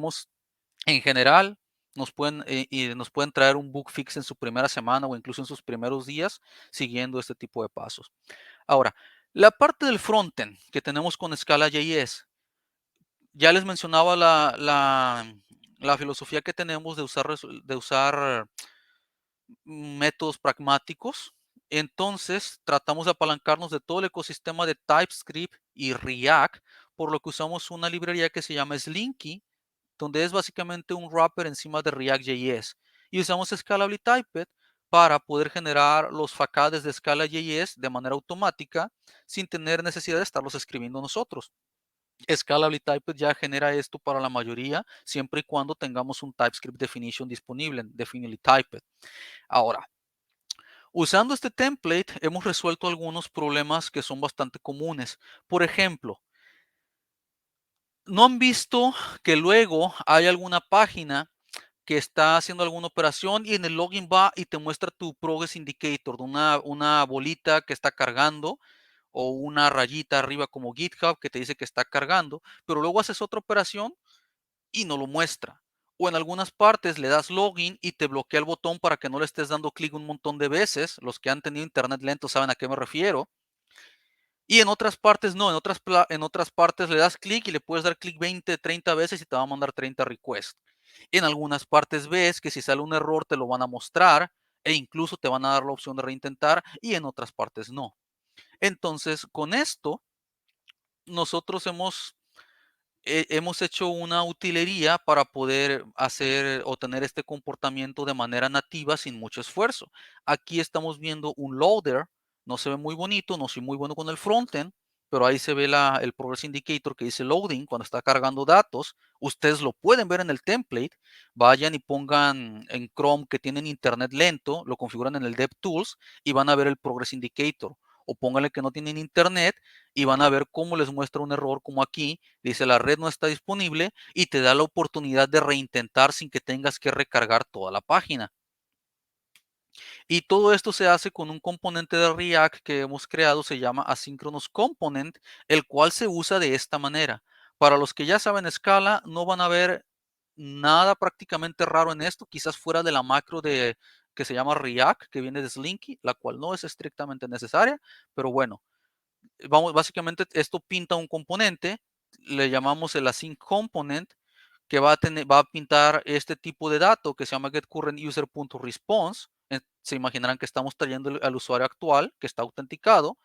en general, nos pueden traer un bug fix en su primera semana o incluso en sus primeros días siguiendo este tipo de pasos. Ahora, la parte del frontend que tenemos con Scala.js, ya les mencionaba la filosofía que tenemos de usar métodos pragmáticos. Entonces, tratamos de apalancarnos de todo el ecosistema de TypeScript y React, por lo que usamos una librería que se llama Slinky, donde es básicamente un wrapper encima de React.js. Y usamos Scalable Typed para poder generar los facades de Scala.js de manera automática sin tener necesidad de estarlos escribiendo nosotros. Scalable Typed ya genera esto para la mayoría, siempre y cuando tengamos un TypeScript definition disponible en Definitely Typed. Ahora, usando este template hemos resuelto algunos problemas que son bastante comunes. Por ejemplo, ¿no han visto que luego hay alguna página que está haciendo alguna operación y en el login va y te muestra tu progress indicator, de una bolita que está cargando o una rayita arriba como GitHub que te dice que está cargando, pero luego haces otra operación y no lo muestra? O en algunas partes le das login y te bloquea el botón para que no le estés dando clic un montón de veces. Los que han tenido internet lento saben a qué me refiero. Y en otras partes no, en otras partes le das clic y le puedes dar clic 20, 30 veces y te va a mandar 30 requests. En algunas partes ves que si sale un error te lo van a mostrar e incluso te van a dar la opción de reintentar y en otras partes no. Entonces, con esto, nosotros hemos hecho una utilería para poder hacer o tener este comportamiento de manera nativa sin mucho esfuerzo. Aquí estamos viendo un loader, no se ve muy bonito, no soy muy bueno con el frontend, pero ahí se ve el progress indicator que dice loading cuando está cargando datos. Ustedes lo pueden ver en el template. Vayan y pongan en Chrome que tienen internet lento, lo configuran en el DevTools y van a ver el progress indicator. O pónganle que no tienen internet y van a ver cómo les muestra un error como aquí. Dice la red no está disponible y te da la oportunidad de reintentar sin que tengas que recargar toda la página. Y todo esto se hace con un componente de React que hemos creado, se llama Asynchronous Component, el cual se usa de esta manera. Para los que ya saben Scala, no van a ver nada prácticamente raro en esto, quizás fuera de la macro que se llama React, que viene de Slinky, la cual no es estrictamente necesaria, pero bueno, básicamente esto pinta un componente, le llamamos el async component, que va a pintar este tipo de dato que se llama getCurrentUser.response. Se imaginarán que estamos trayendo al usuario actual que está autenticado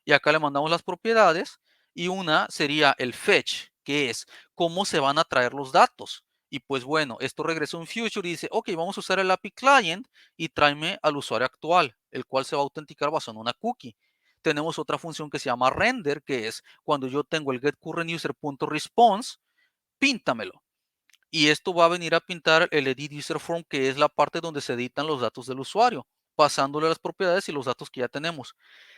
y acá le mandamos las propiedades y una sería el fetch, que es cómo se van a traer los datos. Y pues bueno, esto regresa un future y dice, ok, vamos a usar el API client y tráeme al usuario actual, el cual se va a autenticar basado en una cookie. Tenemos otra función que se llama render, que es cuando yo tengo el getCurrentUser.response, píntamelo. Y esto va a venir a pintar el edit user form, que es la parte donde se editan los datos del usuario, pasándole las propiedades y los datos que ya tenemos.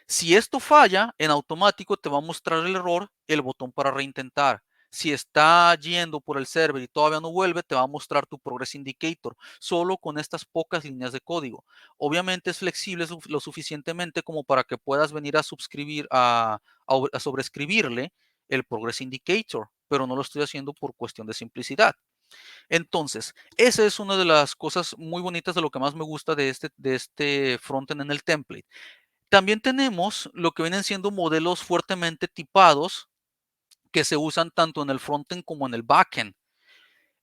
Si esto falla, en automático te va a mostrar el error, el botón para reintentar. Si está yendo por el server y todavía no vuelve, te va a mostrar tu progress indicator, solo con estas pocas líneas de código. Obviamente es flexible lo suficientemente como para que puedas venir a sobreescribirle el progress indicator, pero no lo estoy haciendo por cuestión de simplicidad. Entonces, esa es una de las cosas muy bonitas de lo que más me gusta de este frontend en el template. También tenemos lo que vienen siendo modelos fuertemente tipados que se usan tanto en el frontend como en el backend.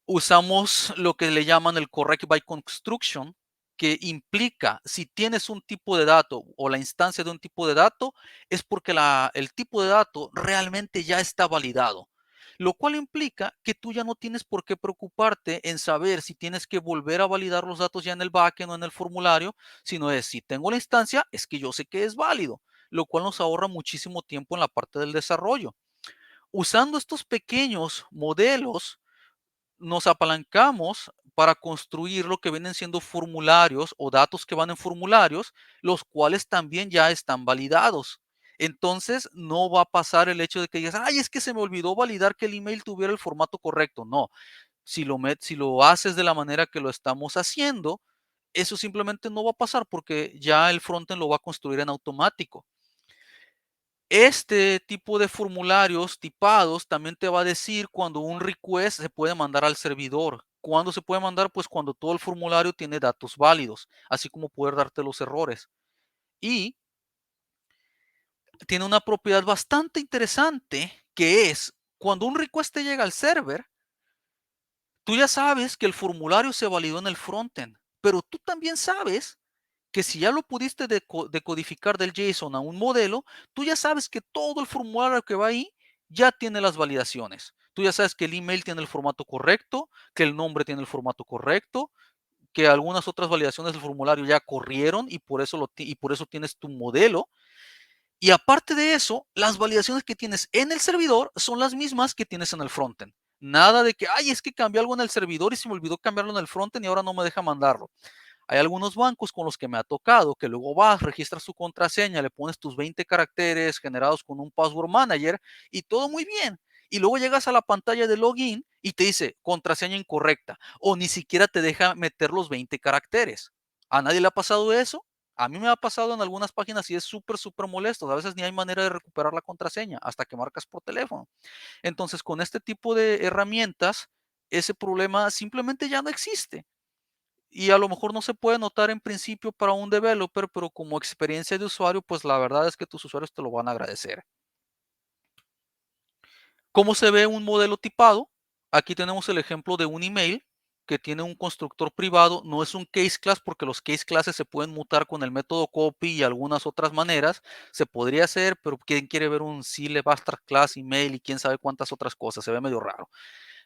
Usamos lo que le llaman el correct by construction, que implica si tienes un tipo de dato o la instancia de un tipo de dato, es porque el tipo de dato realmente ya está validado. Lo cual implica que tú ya no tienes por qué preocuparte en saber si tienes que volver a validar los datos ya en el backend o en el formulario, sino es si tengo la instancia, es que yo sé que es válido, lo cual nos ahorra muchísimo tiempo en la parte del desarrollo. Usando estos pequeños modelos, nos apalancamos para construir lo que vienen siendo formularios o datos que van en formularios, los cuales también ya están validados. Entonces, no va a pasar el hecho de que digas, ay, es que se me olvidó validar que el email tuviera el formato correcto. No, si lo haces de la manera que lo estamos haciendo, eso simplemente no va a pasar porque ya el frontend lo va a construir en automático. Este tipo de formularios tipados también te va a decir cuando un request se puede mandar al servidor. ¿Cuándo se puede mandar? Pues cuando todo el formulario tiene datos válidos, así como poder darte los errores. Y tiene una propiedad bastante interesante que es cuando un request te llega al server, tú ya sabes que el formulario se validó en el frontend, pero tú también sabes que si ya lo pudiste decodificar del JSON a un modelo, tú ya sabes que todo el formulario que va ahí ya tiene las validaciones. Tú ya sabes que el email tiene el formato correcto, que el nombre tiene el formato correcto, que algunas otras validaciones del formulario ya corrieron y por eso tienes tu modelo. Y aparte de eso, las validaciones que tienes en el servidor son las mismas que tienes en el frontend. Nada de que, ay, es que cambié algo en el servidor y se me olvidó cambiarlo en el frontend y ahora no me deja mandarlo. Hay algunos bancos con los que me ha tocado que luego vas, registras tu contraseña, le pones tus 20 caracteres generados con un password manager y todo muy bien. Y luego llegas a la pantalla de login y te dice contraseña incorrecta o ni siquiera te deja meter los 20 caracteres. ¿A nadie le ha pasado eso? A mí me ha pasado en algunas páginas y es súper, súper molesto. A veces ni hay manera de recuperar la contraseña hasta que marcas por teléfono. Entonces, con este tipo de herramientas, ese problema simplemente ya no existe. Y a lo mejor no se puede notar en principio para un developer, pero como experiencia de usuario, pues la verdad es que tus usuarios te lo van a agradecer. ¿Cómo se ve un modelo tipado? Aquí tenemos el ejemplo de un email que tiene un constructor privado. No es un case class porque los case classes se pueden mutar con el método copy y algunas otras maneras. Se podría hacer, pero ¿quién quiere ver un syllab abstract class email y quién sabe cuántas otras cosas? Se ve medio raro.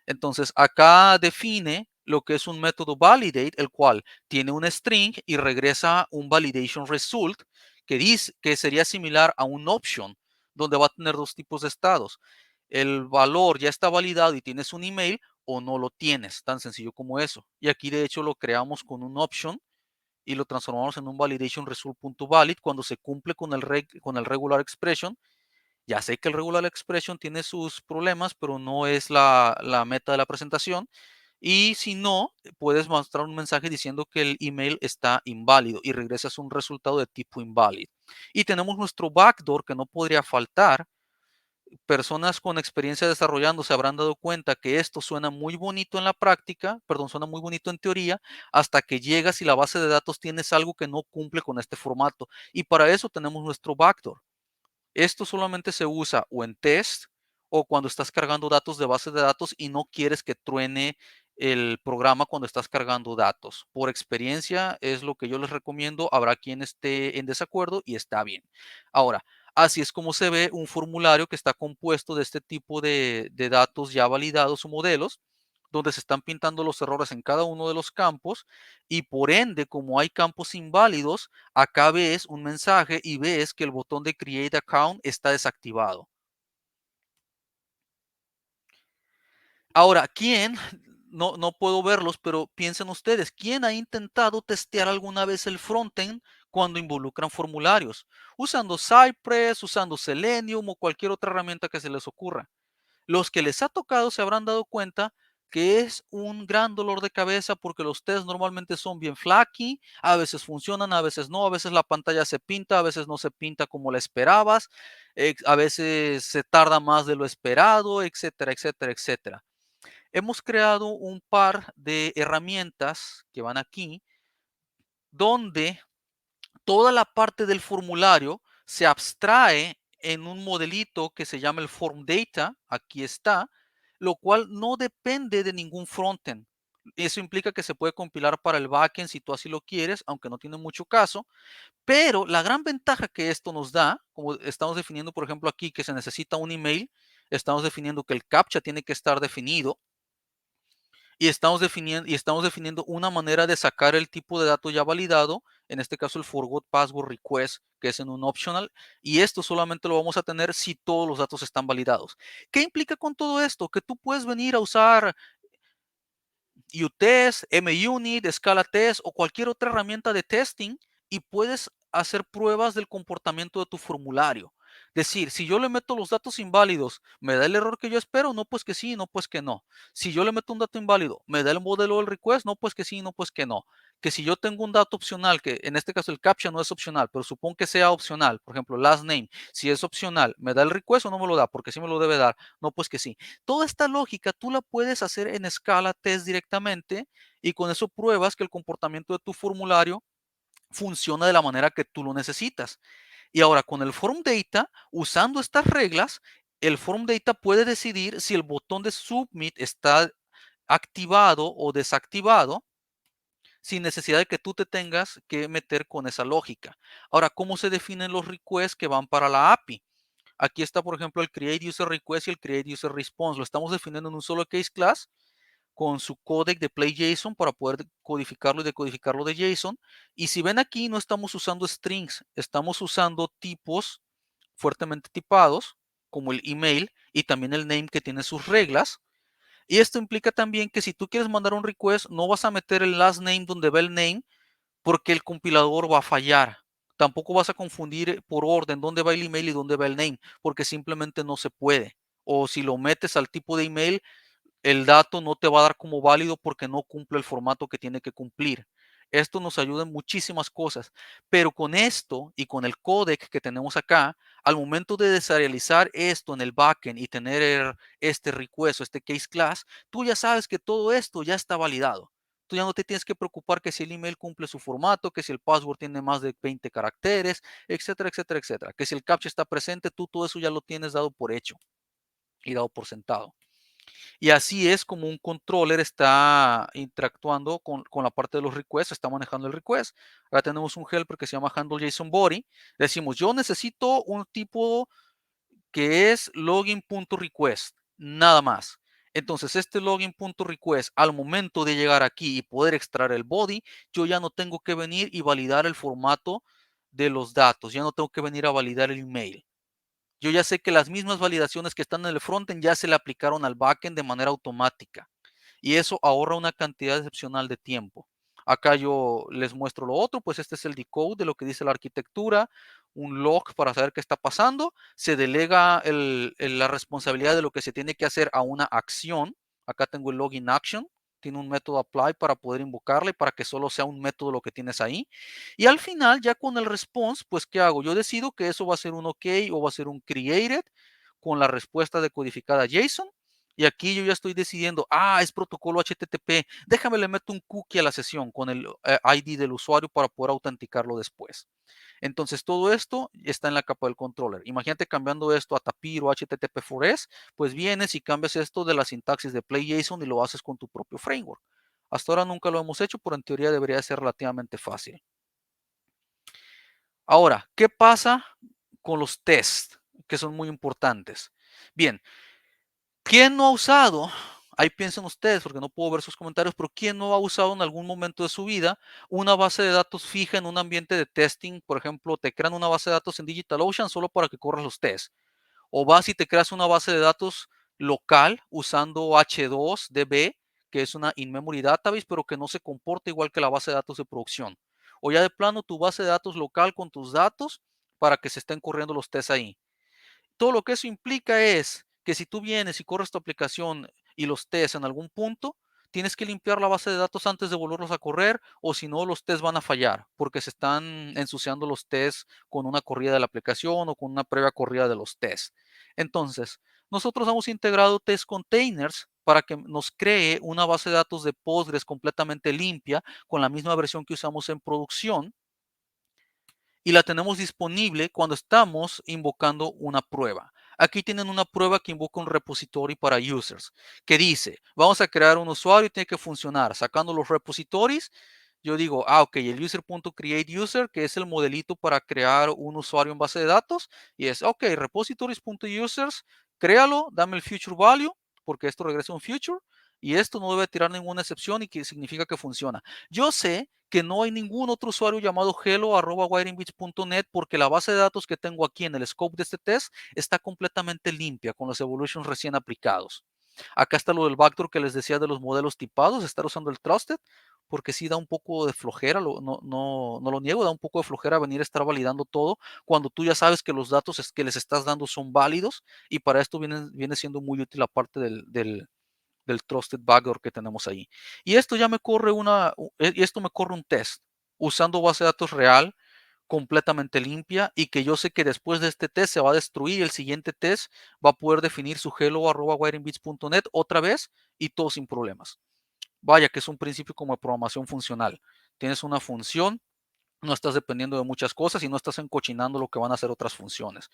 Entonces, acá define lo que es un método validate, el cual tiene un string y regresa un validation result que dice que sería similar a un option, donde va a tener dos tipos de estados. El valor ya está validado y tienes un email o no lo tienes, tan sencillo como eso. Y aquí de hecho lo creamos con un option y lo transformamos en un validation result.valid cuando se cumple con el regular expression. Ya sé que el regular expression tiene sus problemas, pero no es la meta de la presentación. Y si no, puedes mostrar un mensaje diciendo que el email está inválido y regresas un resultado de tipo inválido. Y tenemos nuestro backdoor que no podría faltar. Personas con experiencia desarrollando se habrán dado cuenta que esto suena muy bonito en la práctica, perdón, suena muy bonito en teoría, hasta que llegas y la base de datos tienes algo que no cumple con este formato. Y para eso tenemos nuestro backdoor. Esto solamente se usa o en test o cuando estás cargando datos de base de datos y no quieres que truene el programa cuando estás cargando datos. Por experiencia es lo que yo les recomiendo. Habrá quien esté en desacuerdo y está bien. Ahora, así es como se ve un formulario que está compuesto de este tipo de datos ya validados o modelos, donde se están pintando los errores en cada uno de los campos y por ende, como hay campos inválidos, acá ves un mensaje y ves que el botón de Create Account está desactivado. Ahora, ¿quién? No puedo verlos, pero piensen ustedes, ¿quién ha intentado testear alguna vez el frontend cuando involucran formularios? Usando Cypress, usando Selenium o cualquier otra herramienta que se les ocurra. Los que les ha tocado se habrán dado cuenta que es un gran dolor de cabeza porque los tests normalmente son bien flaky, a veces funcionan, a veces no, a veces la pantalla se pinta, a veces no se pinta como la esperabas, a veces se tarda más de lo esperado, etcétera, etcétera, etcétera. Hemos creado un par de herramientas que van aquí, donde toda la parte del formulario se abstrae en un modelito que se llama el form data, aquí está, lo cual no depende de ningún frontend. Eso implica que se puede compilar para el backend si tú así lo quieres, aunque no tiene mucho caso. Pero la gran ventaja que esto nos da, como estamos definiendo, por ejemplo, aquí que se necesita un email, estamos definiendo que el CAPTCHA tiene que estar definido y estamos definiendo una manera de sacar el tipo de dato ya validado, en este caso el forgot password request, que es en un optional, y esto solamente lo vamos a tener si todos los datos están validados. ¿Qué implica con todo esto? Que tú puedes venir a usar UTest, MUnit, Scala Test o cualquier otra herramienta de testing y puedes hacer pruebas del comportamiento de tu formulario. Decir, si yo le meto los datos inválidos, ¿me da el error que yo espero? No, pues que sí, no, pues que no. Si yo le meto un dato inválido, ¿me da el modelo del request? No, pues que sí, no, pues que no. Que si yo tengo un dato opcional, que en este caso el CAPTCHA no es opcional, pero supongo que sea opcional, por ejemplo, last name, si es opcional, ¿me da el request o no me lo da? Porque sí me lo debe dar. No, pues que sí. Toda esta lógica tú la puedes hacer en Scala Test directamente y con eso pruebas que el comportamiento de tu formulario funciona de la manera que tú lo necesitas. Y ahora con el Form Data, usando estas reglas, el Form Data puede decidir si el botón de Submit está activado o desactivado sin necesidad de que tú te tengas que meter con esa lógica. Ahora, ¿cómo se definen los requests que van para la API? Aquí está, por ejemplo, el Create User Request y el Create User Response. Lo estamos definiendo en un solo case class con su codec de PlayJSON para poder codificarlo y decodificarlo de JSON. Y si ven aquí, no estamos usando strings, estamos usando tipos fuertemente tipados, como el email y también el name que tiene sus reglas. Y esto implica también que si tú quieres mandar un request, no vas a meter el last name donde va el name, porque el compilador va a fallar. Tampoco vas a confundir por orden dónde va el email y dónde va el name, porque simplemente no se puede. O si lo metes al tipo de email, el dato no te va a dar como válido porque no cumple el formato que tiene que cumplir. Esto nos ayuda en muchísimas cosas, pero con esto y con el codec que tenemos acá, al momento de deserializar esto en el backend y tener este request o este case class, tú ya sabes que todo esto ya está validado. Tú ya no te tienes que preocupar que si el email cumple su formato, que si el password tiene más de 20 caracteres, etcétera, etcétera, etcétera. Que si el captcha está presente, tú todo eso ya lo tienes dado por hecho y dado por sentado. Y así es como un controller está interactuando con la parte de los requests, está manejando el request. Ahora tenemos un helper que se llama handle.json-body. Decimos, yo necesito un tipo que es login.request, nada más. Entonces, este login.request, al momento de llegar aquí y poder extraer el body, yo ya no tengo que venir y validar el formato de los datos, ya no tengo que venir a validar el email. Yo ya sé que las mismas validaciones que están en el frontend ya se le aplicaron al backend de manera automática y eso ahorra una cantidad excepcional de tiempo. Acá yo les muestro lo otro, pues este es el decode de lo que dice la arquitectura, un log para saber qué está pasando, se delega la responsabilidad de lo que se tiene que hacer a una acción. Acá tengo el login action, tiene un método apply para poder invocarle para que solo sea un método lo que tienes ahí. Y al final, ya con el response, pues ¿qué hago? Yo decido que eso va a ser un OK o va a ser un created con la respuesta decodificada JSON. Y aquí yo ya estoy decidiendo, es protocolo HTTP, déjame le meto un cookie a la sesión con el ID del usuario para poder autenticarlo después. Entonces todo esto está en la capa del controller. Imagínate cambiando esto a Tapir o HTTP4S, pues vienes y cambias esto de la sintaxis de PlayJSON y lo haces con tu propio framework. Hasta ahora nunca lo hemos hecho, pero en teoría debería ser relativamente fácil. Ahora, ¿qué pasa con los tests? Que son muy importantes. Bien, ¿quién no ha usado? Ahí piensen ustedes, porque no puedo ver sus comentarios, pero ¿quién no ha usado en algún momento de su vida una base de datos fija en un ambiente de testing? Por ejemplo, te crean una base de datos en DigitalOcean solo para que corras los tests. O vas y te creas una base de datos local usando H2DB, que es una in-memory database, pero que no se comporta igual que la base de datos de producción. O ya de plano tu base de datos local con tus datos para que se estén corriendo los tests ahí. Todo lo que eso implica es que si tú vienes y corres tu aplicación y los tests en algún punto, tienes que limpiar la base de datos antes de volverlos a correr, o si no, los tests van a fallar porque se están ensuciando los tests con una corrida de la aplicación o con una previa corrida de los tests. Entonces, nosotros hemos integrado test containers para que nos cree una base de datos de Postgres completamente limpia con la misma versión que usamos en producción y la tenemos disponible cuando estamos invocando una prueba. Aquí tienen una prueba que invoca un repository para users, que dice, vamos a crear un usuario y tiene que funcionar. Sacando los repositorios, yo digo, ok, el user.createUser, que es el modelito para crear un usuario en base de datos, y es, ok, repositories.users, créalo, dame el future value, porque esto regresa un future, y esto no debe tirar ninguna excepción y que significa que funciona. Yo sé que no hay ningún otro usuario llamado hello@wiringbits.net porque la base de datos que tengo aquí en el scope de este test está completamente limpia con los evolutions recién aplicados. Acá está lo del backdoor que les decía de los modelos tipados, estar usando el trusted, porque sí da un poco de flojera, no lo niego, da un poco de flojera venir a estar validando todo cuando tú ya sabes que los datos que les estás dando son válidos y para esto viene siendo muy útil la parte del trusted backdoor que tenemos ahí. Y esto ya me corre un test usando base de datos real, completamente limpia y que yo sé que después de este test se va a destruir y el siguiente test va a poder definir su hello@wiringbits.net otra vez y todo sin problemas. Vaya que es un principio como de programación funcional. Tienes una función, no estás dependiendo de muchas cosas y no estás encochinando lo que van a hacer otras funciones.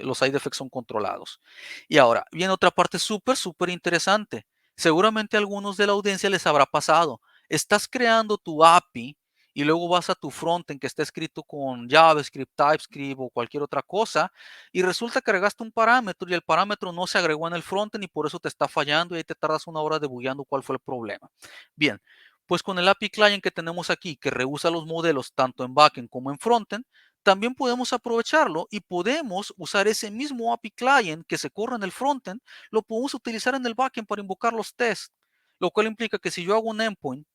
Los side effects son controlados. Y ahora, viene otra parte súper interesante. Seguramente a algunos de la audiencia les habrá pasado. Estás creando tu API y luego vas a tu frontend que está escrito con JavaScript, TypeScript o cualquier otra cosa y resulta que agregaste un parámetro y el parámetro no se agregó en el frontend y por eso te está fallando y ahí te tardas una hora debugueando cuál fue el problema. Bien, pues con el API Client que tenemos aquí, que reusa los modelos tanto en backend como en frontend, también podemos aprovecharlo y podemos usar ese mismo API Client que se corre en el frontend, lo podemos utilizar en el backend para invocar los tests, lo cual implica que si yo hago un endpoint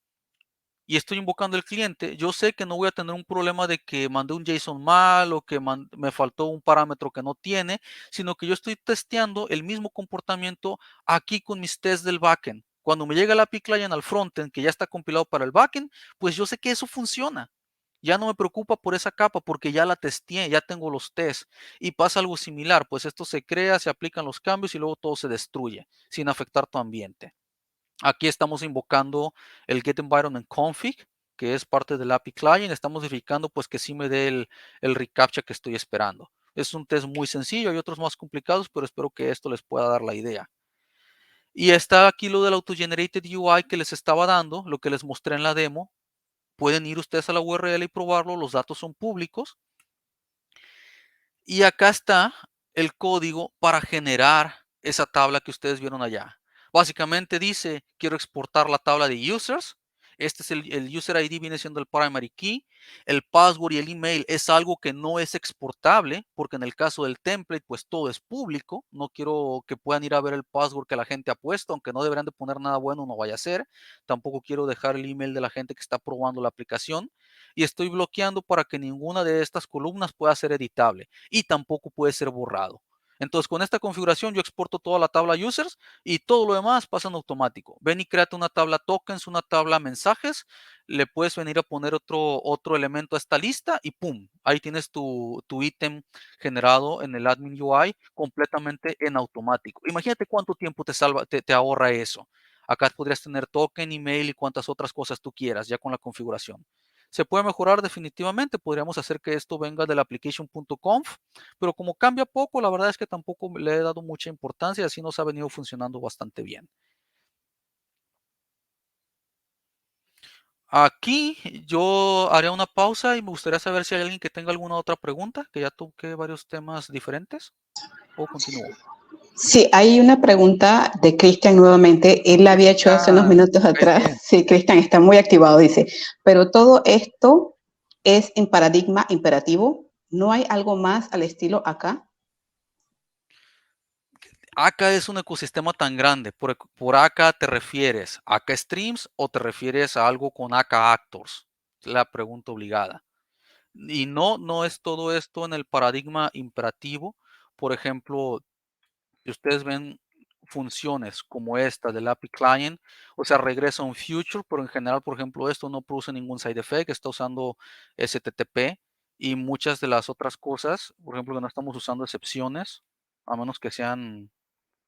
y estoy invocando el cliente, yo sé que no voy a tener un problema de que mandé un JSON mal o que me faltó un parámetro que no tiene, sino que yo estoy testeando el mismo comportamiento aquí con mis tests del backend. Cuando me llega el API Client al frontend que ya está compilado para el backend, pues yo sé que eso funciona. Ya no me preocupa por esa capa porque ya la testé, ya tengo los tests y pasa algo similar, pues esto se crea, se aplican los cambios y luego todo se destruye sin afectar tu ambiente. Aquí estamos invocando el getEnvironmentConfig, que es parte del API Client. Estamos verificando pues que sí me dé el reCAPTCHA que estoy esperando. Es un test muy sencillo, hay otros más complicados, pero espero que esto les pueda dar la idea. Y está aquí lo del AutoGenerated UI que les estaba dando, lo que les mostré en la demo. Pueden ir ustedes a la URL y probarlo, los datos son públicos. Y acá está el código para generar esa tabla que ustedes vieron allá. Básicamente dice, quiero exportar la tabla de users. Este es el user ID, viene siendo el primary key. El password y el email es algo que no es exportable, porque en el caso del template, pues todo es público. No quiero que puedan ir a ver el password que la gente ha puesto, aunque no deberán de poner nada bueno, no vaya a ser. Tampoco quiero dejar el email de la gente que está probando la aplicación. Y estoy bloqueando para que ninguna de estas columnas pueda ser editable y tampoco puede ser borrado. Entonces, con esta configuración yo exporto toda la tabla users y todo lo demás pasa en automático. Ven y créate una tabla tokens, una tabla mensajes, le puedes venir a poner otro elemento a esta lista y ¡pum! Ahí tienes tu ítem generado en el admin UI completamente en automático. Imagínate cuánto tiempo te ahorra eso. Acá podrías tener token, email y cuantas otras cosas tú quieras ya con la configuración. Se puede mejorar definitivamente, podríamos hacer que esto venga del application.conf, pero como cambia poco, la verdad es que tampoco le he dado mucha importancia y así nos ha venido funcionando bastante bien. Aquí yo haré una pausa y me gustaría saber si hay alguien que tenga alguna otra pregunta, que ya toqué varios temas diferentes, o continúo. Sí, hay una pregunta de Cristian nuevamente. Él la había hecho hace unos minutos atrás. Bien. Sí, Cristian está muy activado, dice. Pero todo esto es en paradigma imperativo. ¿No hay algo más al estilo acá? Acá es un ecosistema tan grande. Por acá te refieres a acá Streams o te refieres a algo con acá Actors. La pregunta obligada. Y no es todo esto en el paradigma imperativo. Por ejemplo, si ustedes ven funciones como esta del API Client, o sea, regresa un future, pero en general, por ejemplo, esto no produce ningún side effect, está usando STTP y muchas de las otras cosas, por ejemplo, que no estamos usando excepciones, a menos que sean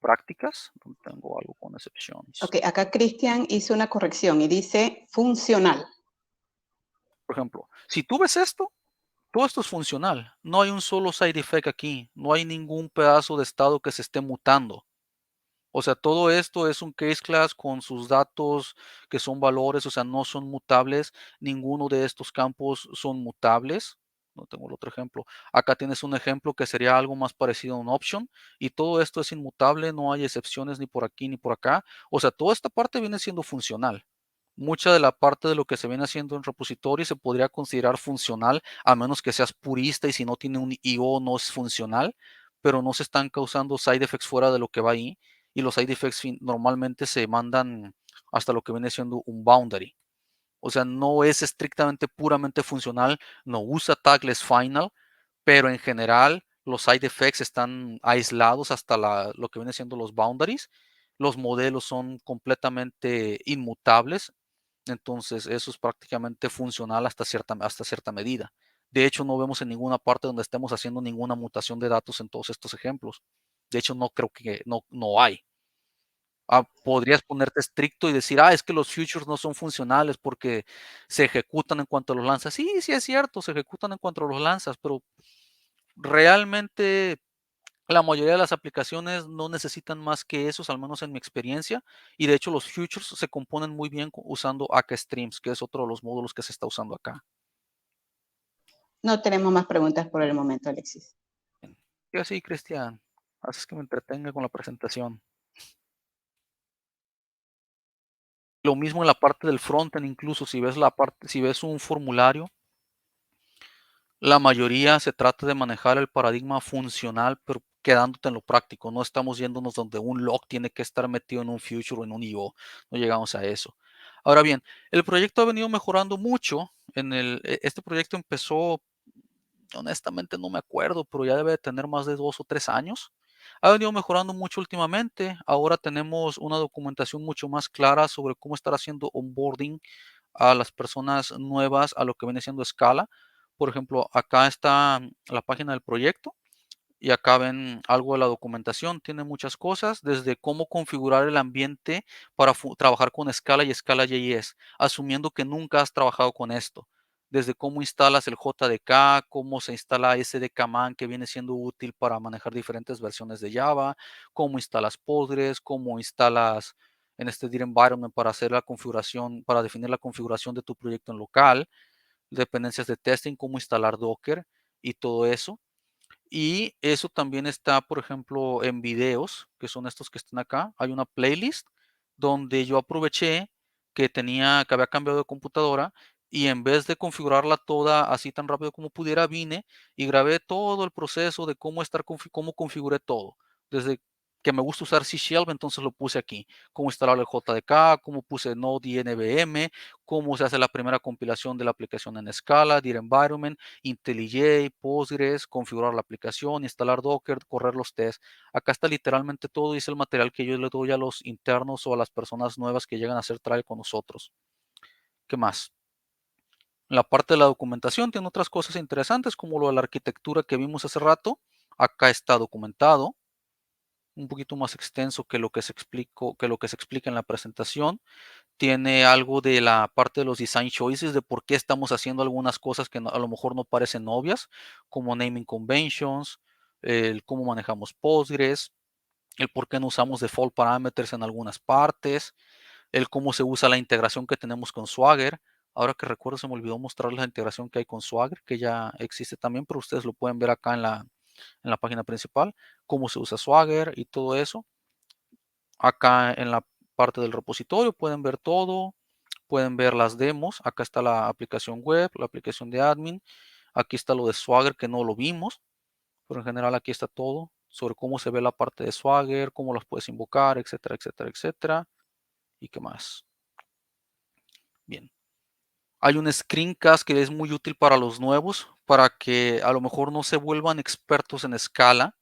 prácticas. Tengo algo con excepciones. Ok, acá Cristian hizo una corrección y dice funcional. Por ejemplo, si tú ves esto, todo esto es funcional. No hay un solo side effect aquí. No hay ningún pedazo de estado que se esté mutando. O sea, todo esto es un case class con sus datos que son valores, o sea, no son mutables. Ninguno de estos campos son mutables. No tengo el otro ejemplo. Acá tienes un ejemplo que sería algo más parecido a un option y todo esto es inmutable, no hay excepciones ni por aquí ni por acá. O sea, toda esta parte viene siendo funcional. Mucha de la parte de lo que se viene haciendo en repositorio se podría considerar funcional, a menos que seas purista y si no tiene un IO no es funcional, pero no se están causando side effects fuera de lo que va ahí y los side effects normalmente se mandan hasta lo que viene siendo un boundary. O sea, no es estrictamente puramente funcional, no usa tagless final, pero en general los side effects están aislados hasta lo que viene siendo los boundaries. Los modelos son completamente inmutables, entonces eso es prácticamente funcional hasta cierta medida. De hecho, no vemos en ninguna parte donde estemos haciendo ninguna mutación de datos en todos estos ejemplos. De hecho, no creo que no hay. Podrías ponerte estricto y decir, es que los futures no son funcionales porque se ejecutan en cuanto los lanzas. Sí, sí es cierto, se ejecutan en cuanto los lanzas, pero realmente la mayoría de las aplicaciones no necesitan más que esos, al menos en mi experiencia. Y de hecho los futures se componen muy bien usando AK Streams, que es otro de los módulos que se está usando acá. No tenemos más preguntas por el momento, Alexis. Y así, Cristian, haces que me entretenga con la presentación. Lo mismo en la parte del frontend, incluso si ves un formulario, la mayoría se trata de manejar el paradigma funcional, pero quedándote en lo práctico. No estamos yéndonos donde un log tiene que estar metido en un future o en un IO. No llegamos a eso. Ahora bien, el proyecto ha venido mejorando mucho. Este proyecto empezó, honestamente no me acuerdo, pero ya debe de tener más de 2 o 3 años. Ha venido mejorando mucho últimamente. Ahora tenemos una documentación mucho más clara sobre cómo estar haciendo onboarding a las personas nuevas a lo que viene siendo Scala. Por ejemplo, acá está la página del proyecto y acá ven algo de la documentación. Tiene muchas cosas, desde cómo configurar el ambiente para trabajar con Scala y Scala.js, asumiendo que nunca has trabajado con esto. Desde cómo instalas el JDK, cómo se instala SDKman, que viene siendo útil para manejar diferentes versiones de Java, cómo instalas Postgres, cómo instalas en este Dir Environment para hacer la configuración, para definir la configuración de tu proyecto en local, dependencias de testing, cómo instalar Docker y todo eso. Y eso también está, por ejemplo, en videos, que son estos que están acá. Hay una playlist donde yo aproveché que había cambiado de computadora y en vez de configurarla toda así tan rápido como pudiera, vine y grabé todo el proceso de cómo configuré todo. Desde que me gusta usar C Shelf, entonces lo puse aquí. Cómo instalar el JDK, cómo puse Node y NVM, cómo se hace la primera compilación de la aplicación en Scala, Dir Environment, IntelliJ, Postgres, configurar la aplicación, instalar Docker, correr los tests. Acá está literalmente todo y es el material que yo le doy a los internos o a las personas nuevas que llegan a hacer trial con nosotros. ¿Qué más? En la parte de la documentación tiene otras cosas interesantes como lo de la arquitectura que vimos hace rato. Acá está documentado, un poquito más extenso que lo que se explica en la presentación. Tiene algo de la parte de los design choices, de por qué estamos haciendo algunas cosas que a lo mejor no parecen obvias, como naming conventions, el cómo manejamos Postgres, el por qué no usamos default parameters en algunas partes, el cómo se usa la integración que tenemos con Swagger. Ahora que recuerdo, se me olvidó mostrarles la integración que hay con Swagger, que ya existe también, pero ustedes lo pueden ver acá en la página principal, cómo se usa Swagger y todo eso. Acá en la parte del repositorio pueden ver todo, pueden ver las demos. Acá está la aplicación web, la aplicación de admin. Aquí está lo de Swagger que no lo vimos, pero en general aquí está todo sobre cómo se ve la parte de Swagger, cómo las puedes invocar, etcétera, etcétera, etcétera. ¿Y qué más? Bien. Hay un screencast que es muy útil para los nuevos, para que a lo mejor no se vuelvan expertos en Scala,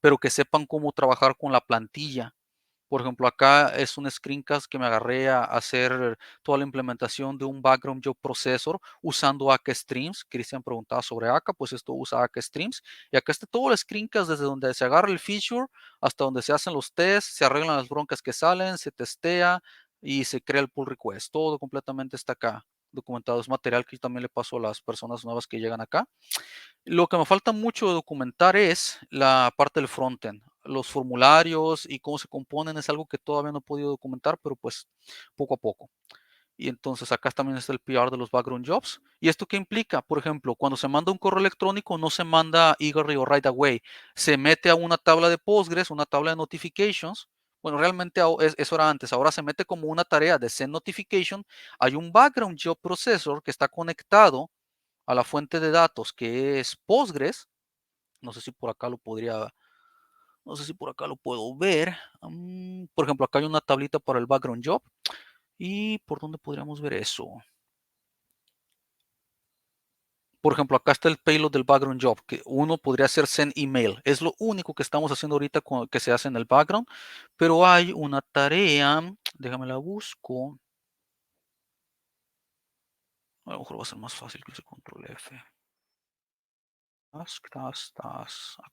pero que sepan cómo trabajar con la plantilla. Por ejemplo, acá es un screencast que me agarré a hacer toda la implementación de un background job processor usando AK Streams. Cristian preguntaba sobre AK, pues esto usa AK Streams. Y acá está todo el screencast desde donde se agarra el feature hasta donde se hacen los tests, se arreglan las broncas que salen, se testea y se crea el pull request. Todo completamente está acá. documentado. Es material que también le paso a las personas nuevas que llegan acá. Lo que me falta mucho de documentar es la parte del frontend. Los formularios y cómo se componen es algo que todavía no he podido documentar, pero pues poco a poco. Y entonces acá también está el PR de los background jobs. ¿Y esto qué implica? Por ejemplo, cuando se manda un correo electrónico no se manda eagerly o right away. Se mete a una tabla de Postgres, una tabla de notifications. Bueno, realmente eso era antes. Ahora se mete como una tarea de send notification. Hay un background job processor que está conectado a la fuente de datos que es Postgres. No sé si por acá lo puedo ver. Por ejemplo, acá hay una tablita para el background job. ¿Y por dónde podríamos ver eso? Por ejemplo, acá está el payload del background job, que uno podría hacer send email. Es lo único que estamos haciendo ahorita que se hace en el background, pero hay una tarea, déjame la busco. A lo mejor va a ser más fácil que use control F. Acá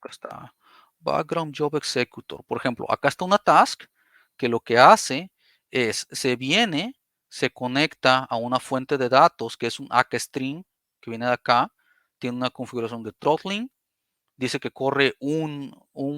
está. Background Job Executor. Por ejemplo, acá está una task que lo que hace es, se conecta a una fuente de datos que es un ACK string que viene de acá. Tiene una configuración de throttling. Dice que corre un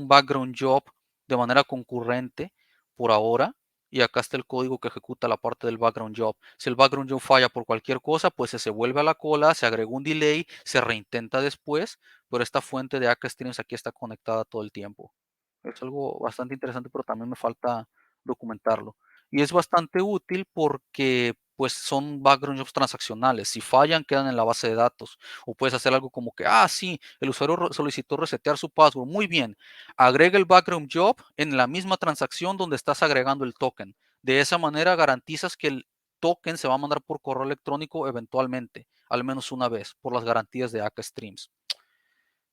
background job de manera concurrente por ahora. Y acá está el código que ejecuta la parte del background job. Si el background job falla por cualquier cosa, pues se vuelve a la cola, se agrega un delay, se reintenta después, pero esta fuente de AK Streams aquí está conectada todo el tiempo. Es algo bastante interesante, pero también me falta documentarlo. Y es bastante útil porque pues son background jobs transaccionales. Si fallan, quedan en la base de datos. O puedes hacer algo como que, sí, el usuario solicitó resetear su password. Muy bien. Agrega el background job en la misma transacción donde estás agregando el token. De esa manera garantizas que el token se va a mandar por correo electrónico eventualmente, al menos una vez, por las garantías de AK Streams.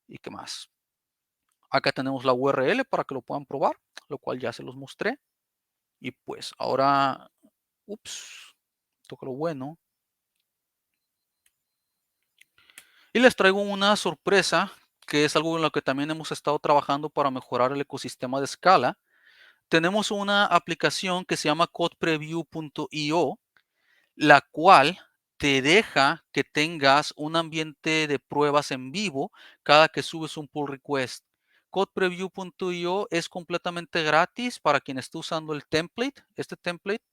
¿Y qué más? Acá tenemos la URL para que lo puedan probar, lo cual ya se los mostré. Y pues ahora, toca lo bueno. Y les traigo una sorpresa, que es algo en lo que también hemos estado trabajando para mejorar el ecosistema de Scala. Tenemos una aplicación que se llama codepreview.io, la cual te deja que tengas un ambiente de pruebas en vivo cada que subes un pull request. Codepreview.io es completamente gratis para quien esté usando el template. Este template,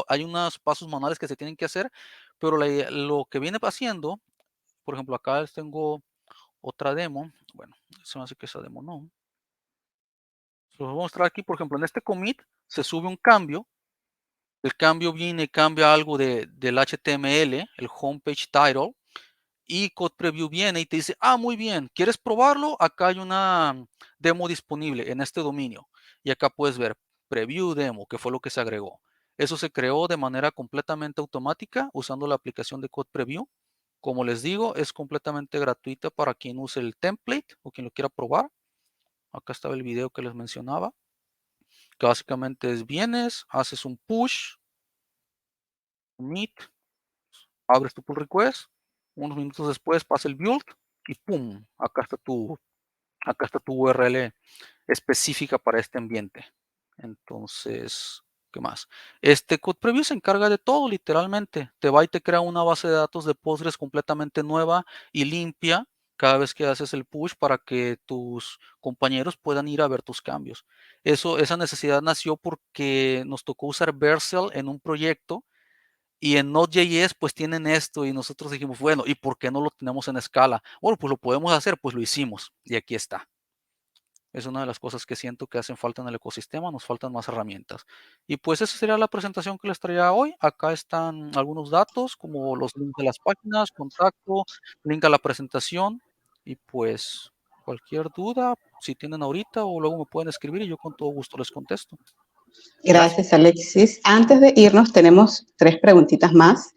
hay unos pasos manuales que se tienen que hacer, pero lo que viene haciendo, por ejemplo, acá les tengo otra demo. Bueno, se me hace que esa demo no. Los voy a mostrar aquí, por ejemplo, en este commit se sube un cambio. El cambio viene y cambia algo del HTML, el homepage title, y Code Preview viene y te dice, muy bien, ¿quieres probarlo? Acá hay una demo disponible en este dominio. Y acá puedes ver Preview Demo, que fue lo que se agregó. Eso se creó de manera completamente automática usando la aplicación de Code Preview. Como les digo, es completamente gratuita para quien use el template o quien lo quiera probar. Acá estaba el video que les mencionaba, que básicamente es vienes, haces un push, commit, abres tu pull request, unos minutos después pasa el build y ¡pum! Acá está tu URL específica para este ambiente. Entonces, ¿qué más? Este Code Preview se encarga de todo, literalmente. Te va y te crea una base de datos de Postgres completamente nueva y limpia cada vez que haces el push para que tus compañeros puedan ir a ver tus cambios. Esa necesidad nació porque nos tocó usar Vercel en un proyecto y en Node.js pues tienen esto y nosotros dijimos, bueno, ¿y por qué no lo tenemos en Scala? Bueno, pues lo podemos hacer, pues lo hicimos y aquí está. Es una de las cosas que siento que hacen falta en el ecosistema, nos faltan más herramientas. Y pues esa sería la presentación que les traía hoy. Acá están algunos datos como los links de las páginas, contacto, link a la presentación y pues cualquier duda, si tienen ahorita o luego me pueden escribir y yo con todo gusto les contesto. Gracias, Alexis. Antes de irnos, tenemos 3 preguntitas más.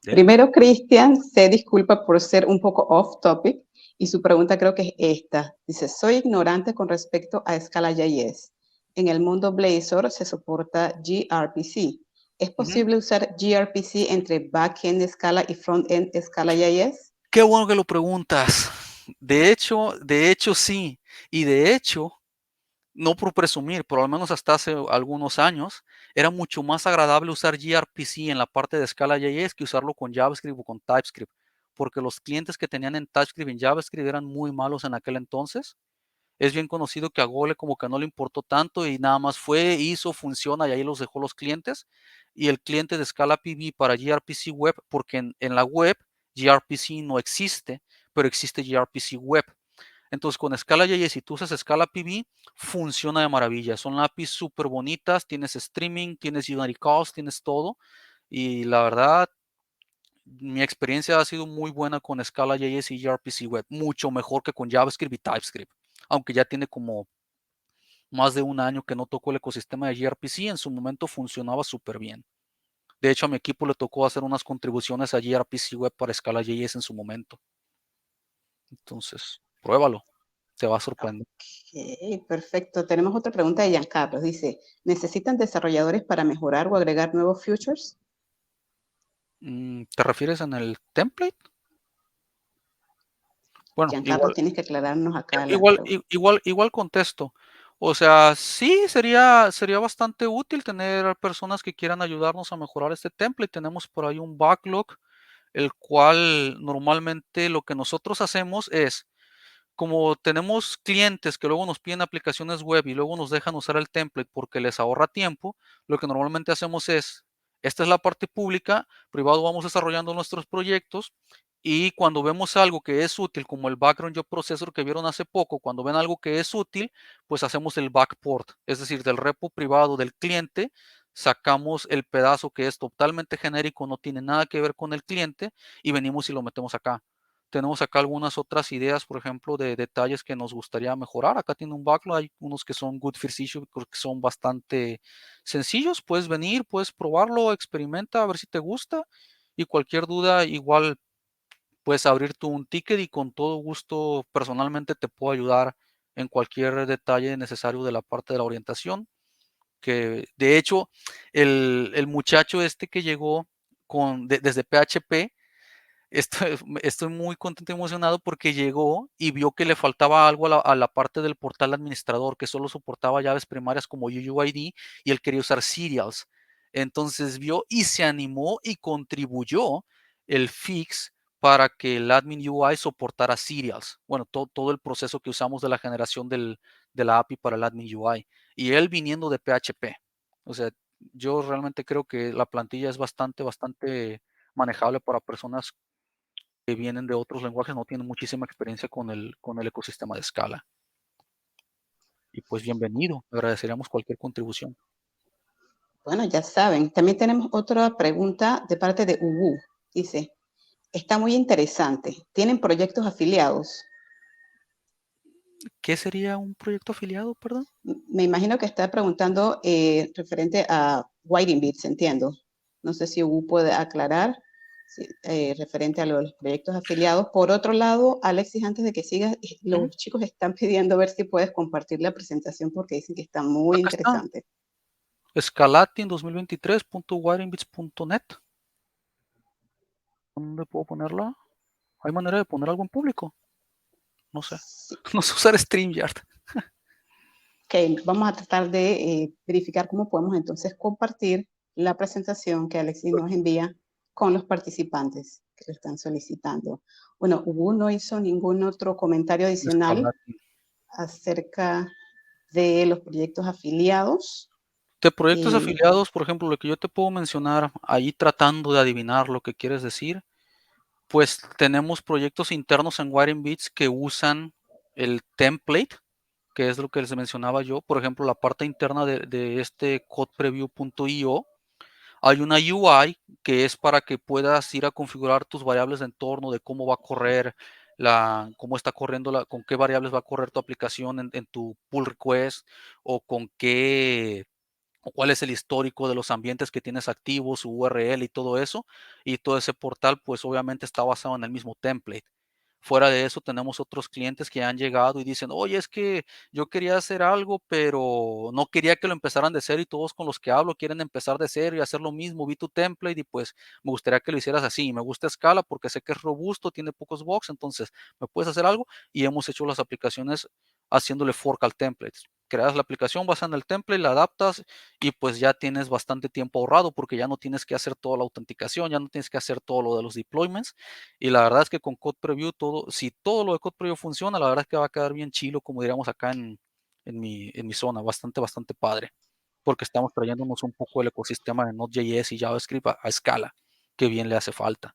Bien. Primero, Cristian se disculpa por ser un poco off topic y su pregunta creo que es esta. Dice, soy ignorante con respecto a Scala.js. En el mundo Blazor se soporta gRPC. ¿Es posible usar gRPC entre backend Scala y frontend Scala.js? Qué bueno que lo preguntas. De hecho sí. Y de hecho, no por presumir, pero al menos hasta hace algunos años, era mucho más agradable usar gRPC en la parte de Scala.js que usarlo con JavaScript o con TypeScript, porque los clientes que tenían en TypeScript y en JavaScript eran muy malos en aquel entonces. Es bien conocido que a Google como que no le importó tanto y nada más fue, hizo, funciona y ahí los dejó los clientes. Y el cliente de Scala PV para gRPC Web, porque en la web gRPC no existe, pero existe gRPC Web. Entonces con Scala.js, si tú usas Scala PV, funciona de maravilla. Son APIs súper bonitas, tienes streaming, tienes Unity Calls, tienes todo. Y la verdad, mi experiencia ha sido muy buena con Scala.js y gRPC Web, mucho mejor que con JavaScript y TypeScript, aunque ya tiene como más de un año que no tocó el ecosistema de gRPC, en su momento funcionaba súper bien. De hecho, a mi equipo le tocó hacer unas contribuciones a gRPC Web para Scala.js en su momento. Entonces, pruébalo, te va a sorprender. Ok, perfecto. Tenemos otra pregunta de Giancarlo. Dice, ¿necesitan desarrolladores para mejorar o agregar nuevos features? ¿Te refieres en el template? Bueno, Giancarlo, tienes que aclararnos acá la igual, pregunta. igual contesto. O sea, sí, sería bastante útil tener personas que quieran ayudarnos a mejorar este template. Tenemos por ahí un backlog, el cual normalmente lo que nosotros hacemos es, como tenemos clientes que luego nos piden aplicaciones web y luego nos dejan usar el template porque les ahorra tiempo, lo que normalmente hacemos es, esta es la parte pública, privado vamos desarrollando nuestros proyectos y cuando vemos algo que es útil, como el background job processor que vieron hace poco, cuando ven algo que es útil, pues hacemos el backport, es decir, del repo privado del cliente, sacamos el pedazo que es totalmente genérico, no tiene nada que ver con el cliente y venimos y lo metemos acá. Tenemos acá algunas otras ideas, por ejemplo, de detalles que nos gustaría mejorar. Acá tiene un backlog, hay unos que son good first issue, que son bastante sencillos. Puedes venir, puedes probarlo, experimenta, a ver si te gusta. Y cualquier duda, igual puedes abrir tú un ticket y con todo gusto personalmente te puedo ayudar en cualquier detalle necesario de la parte de la orientación. Que de hecho, el muchacho este que llegó desde PHP, estoy muy contento y emocionado porque llegó y vio que le faltaba algo a la parte del portal administrador, que solo soportaba llaves primarias como UUID y él quería usar serials. Entonces vio y se animó y contribuyó el fix para que el admin UI soportara serials. Bueno, todo el proceso que usamos de la generación de la API para el admin UI. Y él viniendo de PHP. O sea, yo realmente creo que la plantilla es bastante manejable para personas que vienen de otros lenguajes, no tienen muchísima experiencia con el ecosistema de Scala. Y pues bienvenido, agradeceríamos cualquier contribución. Bueno, ya saben. También tenemos otra pregunta de parte de Ubu. Dice, está muy interesante. ¿Tienen proyectos afiliados? ¿Qué sería un proyecto afiliado, perdón? Me imagino que está preguntando referente a Whiting Bits, entiendo. No sé si Ubu puede aclarar referente a los proyectos afiliados. Por otro lado, Alexis, antes de que sigas, los chicos están pidiendo ver si puedes compartir la presentación porque dicen que está muy Acá está, interesante. scalatin2023.wiringbits.net. ¿Dónde puedo ponerla? ¿Hay manera de poner algo en público? No sé. Sí. No sé usar StreamYard. Ok, vamos a tratar de verificar cómo podemos entonces compartir la presentación que Alexis nos envía con los participantes que lo están solicitando. Bueno, Ubu no hizo ningún otro comentario adicional Scalatin. acerca de los proyectos afiliados. De proyectos afiliados, por ejemplo, lo que yo te puedo mencionar ahí tratando de adivinar lo que quieres decir, pues tenemos proyectos internos en Wiring Bits que usan el template, que es lo que les mencionaba yo. Por ejemplo, la parte interna de este codepreview.io, hay una UI que es para que puedas ir a configurar tus variables de entorno, de cómo va a correr, cómo está corriendo, con qué variables va a correr tu aplicación en tu pull request o con qué o cuál es el histórico de los ambientes que tienes activos, su URL y todo eso. Y todo ese portal, pues obviamente está basado en el mismo template. Fuera de eso, tenemos otros clientes que han llegado y dicen, oye, es que yo quería hacer algo, pero no quería que lo empezaran de cero y todos con los que hablo quieren empezar de cero y hacer lo mismo. Vi tu template y pues me gustaría que lo hicieras así. Me gusta Scala porque sé que es robusto, tiene pocos bugs, entonces me puedes hacer algo y hemos hecho las aplicaciones haciéndole fork al template. creas la aplicación, vas en el template, la adaptas y pues ya tienes bastante tiempo ahorrado porque ya no tienes que hacer toda la autenticación, ya no tienes que hacer todo lo de los deployments. Y la verdad es que con Code Preview, si todo lo de Code Preview funciona, la verdad es que va a quedar bien chilo, como diríamos acá en mi zona, bastante padre, porque estamos trayéndonos un poco el ecosistema de Node.js y JavaScript a escala, que bien le hace falta.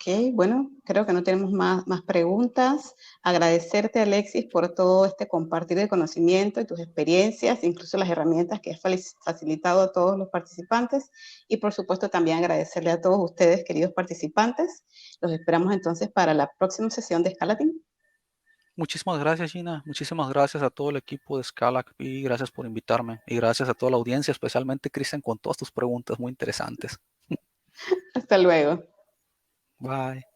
Ok, bueno, creo que no tenemos más preguntas. Agradecerte, Alexis, por todo este compartir de conocimiento y tus experiencias, incluso las herramientas que has facilitado a todos los participantes. Y por supuesto también agradecerle a todos ustedes, queridos participantes. Los esperamos entonces para la próxima sesión de Scala Team. Muchísimas gracias, Gina. Muchísimas gracias a todo el equipo de Scala y gracias por invitarme. Y gracias a toda la audiencia, especialmente Cristian, con todas tus preguntas muy interesantes. Hasta luego. Bye.